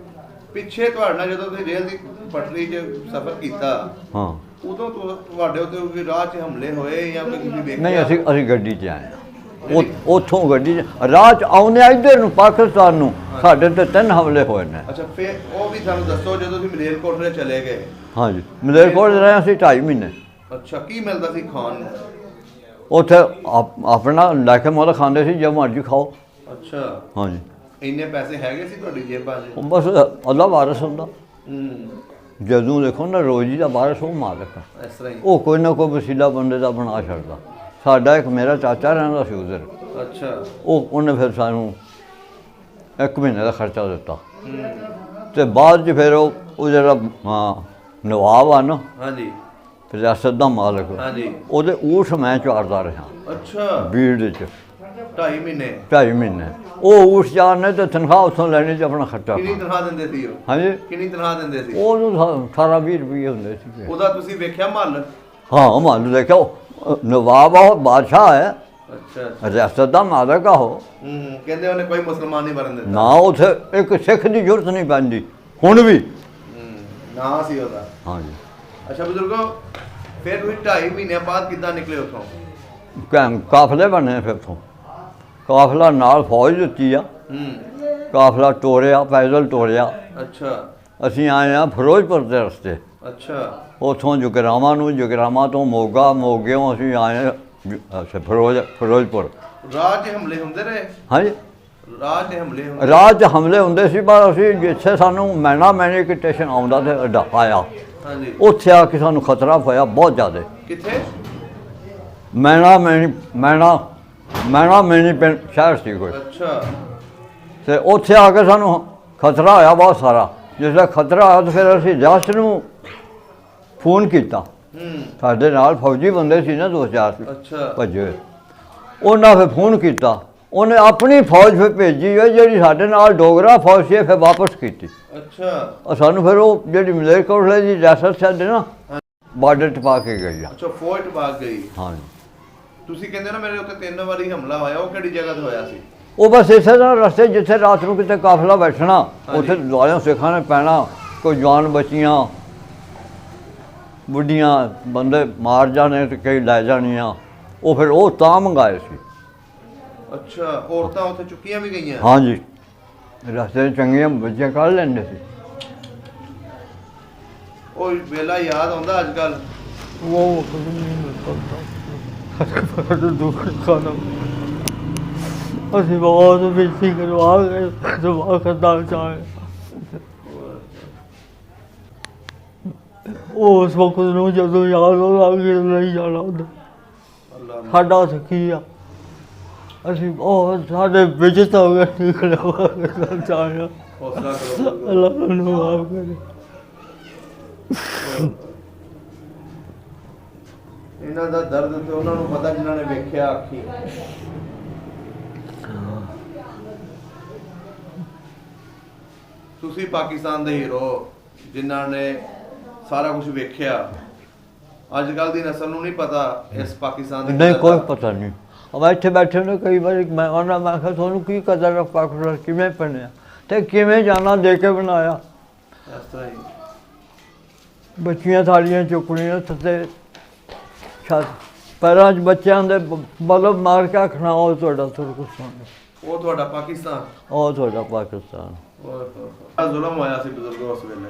ਪਿੱਛੇ ਤੁਹਾਡੇ ਨਾਲ ਜਦੋਂ ਤੁਸੀਂ ਰੇਲ ਦੀ ਪਟੜੀ 'ਚ ਸਫ਼ਰ ਕੀਤਾ ਹਾਂ ਉਦੋਂ ਤੁਹਾਡੇ ਉੱਤੇ ਕੋਈ ਰਾਹ 'ਚ ਹਮਲੇ ਹੋਏ ਜਾਂ ਕੋਈ ਤੁਸੀਂ ਵੇਖਿਆ? ਨਹੀਂ, ਅਸੀਂ ਗੱਡੀ 'ਚ ਆਏ ਹਾਂ। ਉੱਥੋਂ ਗੱਡੀ 'ਚ ਰਾਹ 'ਚ ਆਉਂਦੇ ਇੱਧਰ ਨੂੰ ਪਾਕਿਸਤਾਨ ਨੂੰ ਸਾਡੇ ਤੇ 3 ਹਮਲੇ ਹੋਏ ਨੇ। ਅੱਛਾ, ਫਿਰ ਉਹ ਵੀ ਸਾਨੂੰ ਦੱਸੋ ਜਦੋਂ ਤੁਸੀਂ ਮਲੇਰਕੋਟਲੇ ਚਲੇ ਗਏ। ਹਾਂਜੀ, ਮਲੇਰਕੋਟਲੇ ਰਹੇ ਅਸੀਂ 2.5 ਮਹੀਨੇ। ਅੱਛਾ, ਕੀ ਮਿਲਦਾ ਸੀ ਖਾਣ ਨੂੰ? ਉੱਥੇ ਆਪਣਾ ਲੈ ਕੇ ਮੁੱਲ ਖਾਂਦੇ ਸੀ, ਜੋ ਮਰਜ਼ੀ ਖਾਓ। ਅੱਛਾ, ਹਾਂਜੀ, ਇੰਨੇ ਪੈਸੇ ਹੈਗੇ ਸੀ ਤੁਹਾਡੀ ਜੇਬਾਂ 'ਚ? ਉਹ ਬਸ ਅੱਲਾ ਵਾਰਿਸ ਹੁੰਦਾ। ਹੂੰ, ਜਦੋਂ ਦੇਖੋ ਨਾ ਰੋਜ਼ੀ ਦਾ ਵਾਰਿਸ ਉਹ ਮਾਲਕ ਆ। ਇਸ ਤਰ੍ਹਾਂ ਹੀ। ਉਹ ਕੋਈ ਨਾ ਕੋਈ ਵਸੀਲਾ ਬੰਦੇ ਦਾ ਬਣਾ ਛੱਡਦਾ। ਸਾਡਾ ਇੱਕ ਮੇਰਾ ਚਾਚਾ ਰਹਿੰਦਾ ਸੀ ਉਧਰ, ਅੱਛਾ। ਉਹਨੇ ਫਿਰ ਸਾਨੂੰ 1 ਮਹੀਨੇ ਦਾ ਖਰਚਾ ਦਿੱਤਾ। ਹੂੰ, ਤੇ ਬਾਅਦ 'ਚ ਫਿਰ ਉਹ ਜਿਹੜਾ ਨਵਾਬ ਆ ਨਾ, ਹਾਂਜੀ ਰਿਆਸਤ ਦਾ ਮਾਲਕ, ਹਾਂਜੀ। ਉਹਦੇ ਊਠ ਮੈਂ ਚਾਰਦਾ ਰਿਹਾ ਅੱਛਾ, ਬੀੜ 'ਚ 2.5 ਮਹੀਨੇ। 2.5 ਮਹੀਨੇ। ਉਹ ਊਠ ਚਾਰਨੇ ਤੇ ਤਨਖਾਹ ਉੱਥੋਂ ਲੈਣੀ ਤੇ ਆਪਣਾ ਖਰਚਾ ਕਿੰਨੀ ਕਰਨਾ। ਤਨਖਾਹ ਦਿੰਦੇ ਸੀ ਉਹ? ਹਾਂਜੀ, ਕਿੰਨੀ ਤਨਖਾਹ ਦਿੰਦੇ ਸੀ? ਉਹਨੂੰ 18-20 ਰੁਪਏ ਹੁੰਦੇ ਸੀ। ਉਹਦਾ ਤੁਸੀਂ ਵੇਖਿਆ ਮਹੱਲ? ਹਾਂ, ਮੰਨ ਦੇਖੋ ਨਵਾਬ ਆ, ਉਹ ਬਾਦਸ਼ਾਹ ਹੈ, ਅੱਛਾ। ਰਿਆਸਤ ਦਾ ਮਾਲਕ ਆ ਉਹ। ਕਹਿੰਦੇ ਉਹਨੇ ਕੋਈ ਮੁਸਲਮਾਨ ਨਹੀਂ ਵਰਨ ਦਿੱਤਾ। ਨਾ ਉੱਥੇ ਇੱਕ ਸਿੱਖ ਦੀ ਜ਼ਰੂਰਤ ਨਹੀਂ ਪੈਂਦੀ ਹੁਣ ਵੀ। ਨਾ ਸੀ ਉਹਦਾ। ਹਾਂਜੀ, ਅੱਛਾ ਬਜ਼ੁਰਗੋ, ਫਿਰ ਤੁਸੀਂ 2.5 ਮਹੀਨਿਆਂ ਬਾਅਦ ਕਿੱਦਾਂ ਨਿਕਲੇ ਉੱਥੋਂ? ਕਾਫਲੇ ਬਣੇ ਫਿਰ ਤੋਂ। ਕਾਫਲਾ ਨਾਲ ਫੌਜ ਦਿੱਤੀ ਆ। ਕਾਫਲਾ ਤੋਰਿਆ, ਪੈਦਲ ਤੋਰਿਆ। ਅੱਛਾ ਅਸੀਂ ਆਏ ਆ ਫਿਰੋਜ਼ਪੁਰ ਦੇ ਰਸਤੇ। ਅੱਛਾ। ਉੱਥੋਂ ਜੁਗਰਾਮਾ ਨੂੰ, ਜੁਗਰਾਮਾ ਤੋਂ ਮੋਗਾ, ਮੋਗਿਓਂ ਅਸੀਂ ਆਏ ਫਿਰੋਜ਼ਪੁਰ। ਰਾਹ 'ਚ ਹਮਲੇ ਹੁੰਦੇ ਰਹੇ? ਹਾਂਜੀ, ਰਾਹ 'ਚ ਹਮਲੇ ਹੁੰਦੇ? ਰਾਹ 'ਚ ਹਮਲੇ ਹੁੰਦੇ ਸੀ, ਪਰ ਅਸੀਂ ਜਿੱਥੇ ਸਾਨੂੰ ਮੈਨੀ ਕਿ ਸਟੇਸ਼ਨ ਆਉਂਦਾ ਤੇ ਅੱਡਾ ਆਇਆ, ਹਾਂਜੀ। ਉੱਥੇ ਆ ਕੇ ਸਾਨੂੰ ਖਤਰਾ ਹੋਇਆ ਬਹੁਤ ਜ਼ਿਆਦਾ। ਕਿੱਥੇ? ਮੈਨੀ ਪਿੰਡ ਸ਼ਹਿਰ ਸੀ ਕੋਈ। ਅੱਛਾ। ਤੇ ਉੱਥੇ ਆ ਕੇ ਸਾਨੂੰ ਖਤਰਾ ਹੋਇਆ ਬਹੁਤ ਸਾਰਾ। ਜਿਸਦਾ ਖਤਰਾ ਹੋਇਆ ਤਾਂ ਫਿਰ ਅਸੀਂ ਜੱਸ ਨੂੰ ਫੋਨ ਕੀਤਾ। ਸਾਡੇ ਨਾਲ ਫੌਜੀ ਬੰਦੇ ਸੀ ਨਾ 2-4 ਅੱਛਾ। ਭੱਜੇ। ਉਹਨਾਂ ਫਿਰ ਫੋਨ ਕੀਤਾ, ਉਹਨੇ ਆਪਣੀ ਫੌਜ ਫਿਰ ਭੇਜੀ ਹੈ ਜਿਹੜੀ ਸਾਡੇ ਨਾਲ ਡੋਗਰਾ ਫੌਜ ਸੀ, ਫਿਰ ਵਾਪਸ ਕੀਤੀ। ਅੱਛਾ। ਸਾਨੂੰ ਫਿਰ ਉਹ ਜਿਹੜੀ ਮਲੇਰਕੋਟਲੇ ਦੀ ਰਿਆਸਤ ਸਾਡੇ ਨਾ ਬਾਰਡਰ ਟਪਾ ਕੇ ਗਈ ਆ। ਅੱਛਾ, ਫੌਜ ਟਪਾ ਗਈ। ਹਾਂਜੀ। ਤੁਸੀਂ ਕਹਿੰਦੇ ਨਾ ਮੇਰੇ ਉੱਤੇ 3 ਵਾਰੀ ਹਮਲਾ ਹੋਇਆ, ਉਹ ਕਿਹੜੀ ਜਗ੍ਹਾ ਤੇ ਹੋਇਆ ਸੀ? ਉਹ ਬਸ ਇਸੇ ਤਰ੍ਹਾਂ ਰਸਤੇ ਜਿੱਥੇ ਰਾਤ ਨੂੰ ਕਿਤੇ ਕਾਫਲਾ ਬੈਠਣਾ, ਉੱਥੇ ਦੁਆਲਿਆਂ ਸਿੱਖਾਂ ਨੇ ਪੈਣਾ, ਕੋਈ ਜਵਾਨ ਬੱਚੀਆਂ ਬੁੱਢੀਆਂ ਬੰਦੇ ਮਾਰ ਜਾਣੇ ਤੇ ਕਈ ਲੈ ਜਾਣੀਆਂ। ਉਹ ਫਿਰ ਉਹ ਤਾਂ ਮੰਗਾਏ ਸੀ। ਅੱਛਾ, ਔਰਤਾਂ ਉੱਥੇ ਚੁੱਕੀਆਂ ਵੀ ਗਈਆਂ? ਹਾਂਜੀ, ਰਸਤੇ 'ਚ ਚੰਗੀਆਂ ਬੱਚੀਆਂ ਕੱਢ ਲੈਂਦੇ ਸੀ। ਉਹ ਵੇਲਾ ਯਾਦ ਆਉਂਦਾ ਅੱਜ ਕੱਲ? ਉਹ ਅਸੀਂ ਬਹੁਤ ਬੇਇੱਜ਼ਤੀ ਕਰਵਾ ਕੇ ਦੁਆ ਕਰਦਾ ਚਾਹੇ। ਉਸ ਵਕਤ ਨੂੰ ਜਦੋਂ ਯਾਦ ਆਉਂਦਾ ਕਿ ਨਹੀਂ ਜਾਣਾ ਹੁੰਦਾ। ਸਾਡਾ ਸਖੀ ਆ, ਅਸੀਂ ਉਹ ਸਾਡੇ ਵਿੱਚ ਤਾਂ ਹੋ ਗਿਆ ਨਿਕਲਿਆ ਚਾਹਿਆ। ਹੌਸਲਾ ਕਰੋ। ਅੱਲਾ ਨੂੰ ਮਾਫ ਕਰੇ। ਇਹਨਾਂ ਦਾ ਦਰਦ ਤੇ ਉਹਨਾਂ ਨੂੰ ਪਤਾ ਜਿਨ੍ਹਾਂ ਨੇ ਵੇਖਿਆ ਅੱਖੀ। ਤੁਸੀਂ ਪਾਕਿਸਤਾਨ ਦੇ ਹੀਰੋ ਜਿਨ੍ਹਾਂ ਨੇ ਸਾਰਾ ਕੁਝ ਵੇਖਿਆ। ਅੱਜ ਕੱਲ ਦੀ ਨਸਲ ਨੂੰ ਨਹੀਂ ਪਤਾ ਇਸ ਪਾਕਿਸਤਾਨ ਦੀ ਨਹੀਂ, ਕਦਰ ਕੋਈ ਦਾ। ਪਤਾ ਨਹੀਂ। अब ਇੱਥੇ ਬੈਠੇ ਨੇ ਕਈ ਵਾਰੀ ਮੈਂ ਉਹਨਾਂ ਮੈਂ ਕਿਹਾ ਤੁਹਾਨੂੰ ਕੀ ਕਦਰ ਹੈ ਪਾਕਿਸਤਾਨ ਕਿਵੇਂ ਬਣਿਆ ਤੇ ਕਿਵੇਂ ਜਾਣਾ ਦੇ ਕੇ ਬਣਾਇਆ। ਇਸ ਤਰ੍ਹਾਂ ਹੀ ਬੱਚੀਆਂ ਥਾਲੀਆਂ ਚੁੱਕਣੀਆਂ ਥੱਲੇ ਛੱਤ ਪੈਰਾਂ 'ਚ ਬੱਚਿਆਂ ਦੇ ਬਲਬ ਮਾਰ ਕੇ ਆਖਣਾ ਉਹ ਤੁਹਾਡਾ ਤੁਰਕਸਤਾਨ, ਉਹ ਤੁਹਾਡਾ ਪਾਕਿਸਤਾਨ, ਉਹ ਤੁਹਾਡਾ ਪਾਕਿਸਤਾਨ। ਜ਼ੁਲਮ ਹੋਇਆ ਸੀ ਬਜ਼ੁਰਗ ਉਸ ਵੇਲੇ।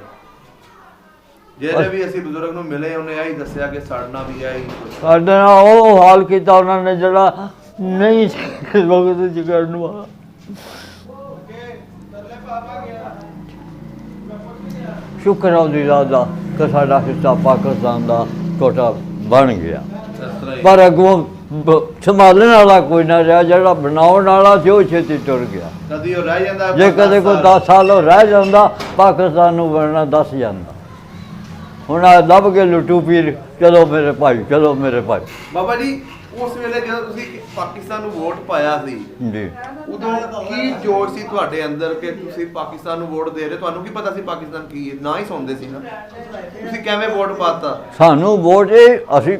ਜਿਹੜੇ ਵੀ ਅਸੀਂ ਬਜ਼ੁਰਗ ਨੂੰ ਮਿਲੇ ਉਹਨੇ ਆਹੀ ਦੱਸਿਆ ਕਿ ਸੜਨਾ ਵੀ ਆਹੀ ਸਾਡੇ ਨਾਲ ਉਹ ਹਾਲ ਕੀਤਾ ਉਹਨਾਂ ਨੇ ਜਿਹੜਾ ਨਹੀਂ ਇਸ ਵਕਤ ਜਿਗਰ ਨੂੰ ਆ। ਸ਼ੁਕਰ ਉਹਦੀ ਦਾ ਕਿ ਸਾਡਾ ਹਿੱਸਾ ਪਾਕਿਸਤਾਨ ਦਾ ਛੋਟਾ ਬਣ ਗਿਆ, ਪਰ ਅੱਗੋਂ ਸੰਭਾਲਣ ਵਾਲਾ ਕੋਈ ਨਾ ਰਿਹਾ। ਜਿਹੜਾ ਬਣਾਉਣ ਵਾਲਾ ਸੀ ਉਹ ਛੇਤੀ ਟੁਰ ਗਿਆ। ਕਦੀ ਉਹ ਰਹਿ ਜਾਂਦਾ, ਜੇ ਕਦੇ ਕੋਈ 10 ਸਾਲ ਉਹ ਰਹਿ ਜਾਂਦਾ ਪਾਕਿਸਤਾਨ ਨੂੰ ਬਣਨਾ ਦੱਸ ਜਾਂਦਾ। ਹੁਣ ਆ ਲੱਭ ਕੇ ਲੁੱਟੂ ਪੀਰ ਚਲੋ ਮੇਰੇ ਭਾਈ, ਚਲੋ ਮੇਰੇ ਭਾਈ। ਬਾਬਾ ਜੀ ਉਸ ਵੇਲੇ ਜਦੋਂ ਤੁਸੀਂ ਪਾਕਿਸਤਾਨ ਨੂੰ ਵੋਟ ਪਾਇਆ ਸੀ ਜੀ, ਉਦੋਂ ਕੀ ਜੋਸ਼ ਸੀ ਤੁਹਾਡੇ ਅੰਦਰ ਕਿ ਤੁਸੀਂ ਪਾਕਿਸਤਾਨ ਨੂੰ ਵੋਟ ਦੇ ਰਹੇ? ਤੁਹਾਨੂੰ ਕੀ ਪਤਾ ਸੀ ਪਾਕਿਸਤਾਨ ਕੀ ਹੈ? ਨਾ ਹੀ ਸੁਣਦੇ ਸੀ ਨਾ। ਤੁਸੀਂ ਕਿਵੇਂ ਵੋਟ ਪਾਤਾ? ਸਾਨੂੰ ਵੋਟ ਇਹ ਅਸੀਂ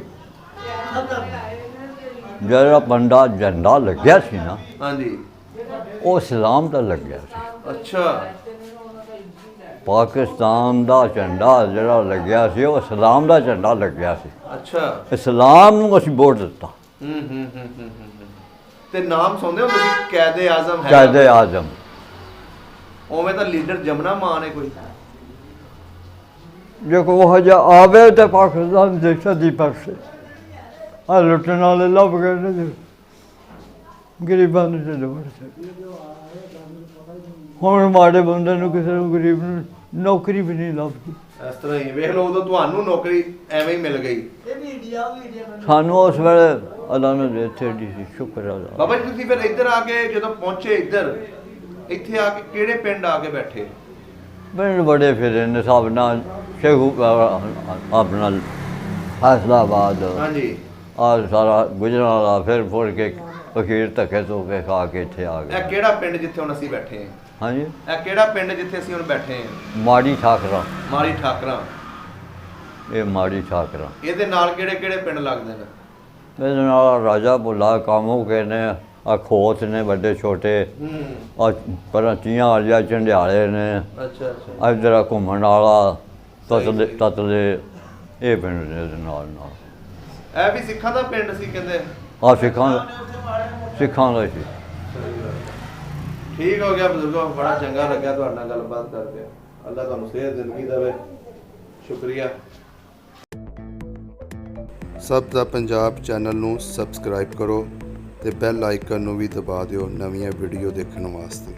ਜਿਹੜਾ ਪੰਡਾ ਝੰਡਾ ਲੱਗਿਆ ਸੀ ਨਾ ਹਾਂਜੀ ਉਹ ਇਸਲਾਮ ਦਾ ਲੱਗਿਆ ਸੀ। ਅੱਛਾ ਪਾਕਿਸਤਾਨ ਦਾ ਝੰਡਾ ਜਿਹੜਾ ਲੱਗਿਆ ਸੀ ਉਹ ਇਸਲਾਮ ਦਾ ਝੰਡਾ ਲੱਗਿਆ ਸੀ। ਅੱਛਾ ਇਸਲਾਮ ਨੂੰ ਅਸੀਂ ਵੋਟ ਦਿੱਤਾ। ਤੇ ਨਾਮ ਸੁਣਦੇ ਹੋ ਤੁਸੀਂ ਕੈਦੇ ਆਜ਼ਮ ਹੈ? ਕਾਇਦੇ ਆਜ਼ਮ। ਉਵੇਂ ਤਾਂ ਲੀਡਰ ਜਮਨਾ ਮਾਨ ਹੈ ਕੋਈ? ਜੇ ਉਹ ਜਿਹਾ ਆਵੇ ਤਾਂ ਪਾਕਿਸਤਾਨ ਦੇਸ਼ਾਂ ਦੀ ਪਾਸੇ ਆ ਲੁੱਟਣ ਵਾਲੇ ਲੱਭ ਗਏ ਨੇ ਜੀ, ਗਰੀਬਾਂ ਨੂੰ ਜਦੋਂ ਹੁਣ ਮਾੜੇ ਬੰਦੇ ਨੂੰ ਕਿਸੇ ਨੂੰ ਗਰੀਬ ਨੂੰ ਨੌਕਰੀ ਵੀ ਨਹੀਂ ਲੱਭਦੀ। ਇਸ ਤਰ੍ਹਾਂ ਹੀ ਵੇਖ ਲਓ, ਉਦੋਂ ਤੁਹਾਨੂੰ ਨੌਕਰੀ ਐਵੇਂ ਹੀ ਮਿਲ ਗਈ। ਸਾਨੂੰ ਉਸ ਵੇਲੇ ਅੱਲਾ ਨੇ ਦਿੱਤੇ ਦੀ ਸੀ, ਸ਼ੁਕਰ ਅੱਲਾ। ਬਾਬਾ ਜੀ ਤੁਸੀਂ ਫਿਰ ਇੱਧਰ ਆ ਕੇ ਜਦੋਂ ਪਹੁੰਚੇ ਇੱਥੇ ਆ ਕੇ ਕਿਹੜੇ ਪਿੰਡ ਆ ਕੇ ਬੈਠੇ? ਪਿੰਡ ਬੜੇ ਫਿਰੇ ਨੇ ਸਭ ਨਾਲ, ਸ਼ੇਖੂ ਆਪਣਾ ਫੈਸਲਾਬਾਦ ਹਾਂਜੀ ਆ ਸਾਰਾ ਗੁਜਰਾਂਵਾਲਾ, ਫਿਰ ਫੁਰ ਕੇ ਅਖੀਰ ਧੱਕੇ ਧੋ ਕੇ ਖਾ ਕੇ ਇੱਥੇ ਆ ਇਹ ਗਏ। ਕਿਹੜਾ ਪਿੰਡ ਜਿੱਥੇ ਹੁਣ ਅਸੀਂ ਬੈਠੇ ਹਾਂ? ਹਾਂਜੀ ਇਹ ਕਿਹੜਾ ਪਿੰਡ ਜਿੱਥੇ ਅਸੀਂ ਹੁਣ ਬੈਠੇ ਹਾਂ? ਮਾੜੀ ਠਾਕਰਾ। ਮਾਰੀ ਠਾਕਰਾ। ਇਹ ਮਾੜੀ ਠਾਕਰਾ। ਇਹਦੇ ਨਾਲ ਕਿਹੜੇ ਕਿਹੜੇ ਪਿੰਡ ਲੱਗਦੇ ਨੇ? ਇਹਦੇ ਨਾਲ ਰਾਜਾ ਭੁੱਲਾ, ਕਾਮੂ ਕੇ ਨੇ, ਆ ਖੋਤ ਨੇ ਵੱਡੇ ਛੋਟੇ, ਆ ਪਰ ਚੀਆਂ ਵਾਲੀਆਂ ਝੰਡਿਆਲੇ ਨੇ, ਅੱਛਾ ਅੱਛਾ। ਇੱਧਰ ਆ ਘੁੰਮਣ ਵਾਲਾ ਤਤਲੇ ਇਹ ਪਿੰਡ ਨੇ ਇਹਦੇ ਨਾਲ ਨਾਲ। ਇਹ ਵੀ ਸਿੱਖਾਂ ਦਾ ਪਿੰਡ ਸੀ ਕਹਿੰਦੇ? ਆ ਸਿੱਖਾਂ ਦਾ ਸੀ। ਠੀਕ ਹੋ ਗਿਆ ਬਜ਼ੁਰਗੋ, ਬੜਾ ਚੰਗਾ ਲੱਗਿਆ ਤੁਹਾਡੇ ਨਾਲ ਗੱਲਬਾਤ ਕਰਕੇ। ਅੱਲਾ ਤੁਹਾਨੂੰ ਸਿਹਤ ਜ਼ਿੰਦਗੀ ਦੇਵੇ। ਸ਼ੁਕਰੀਆ। ਸਭ ਦਾ ਪੰਜਾਬ ਚੈਨਲ ਨੂੰ ਸਬਸਕ੍ਰਾਈਬ ਕਰੋ ਤੇ ਬੈਲ ਆਈਕਨ ਨੂੰ ਵੀ ਦਬਾ ਦਿਓ ਨਵੀਆਂ ਵੀਡੀਓ ਦੇਖਣ ਵਾਸਤੇ।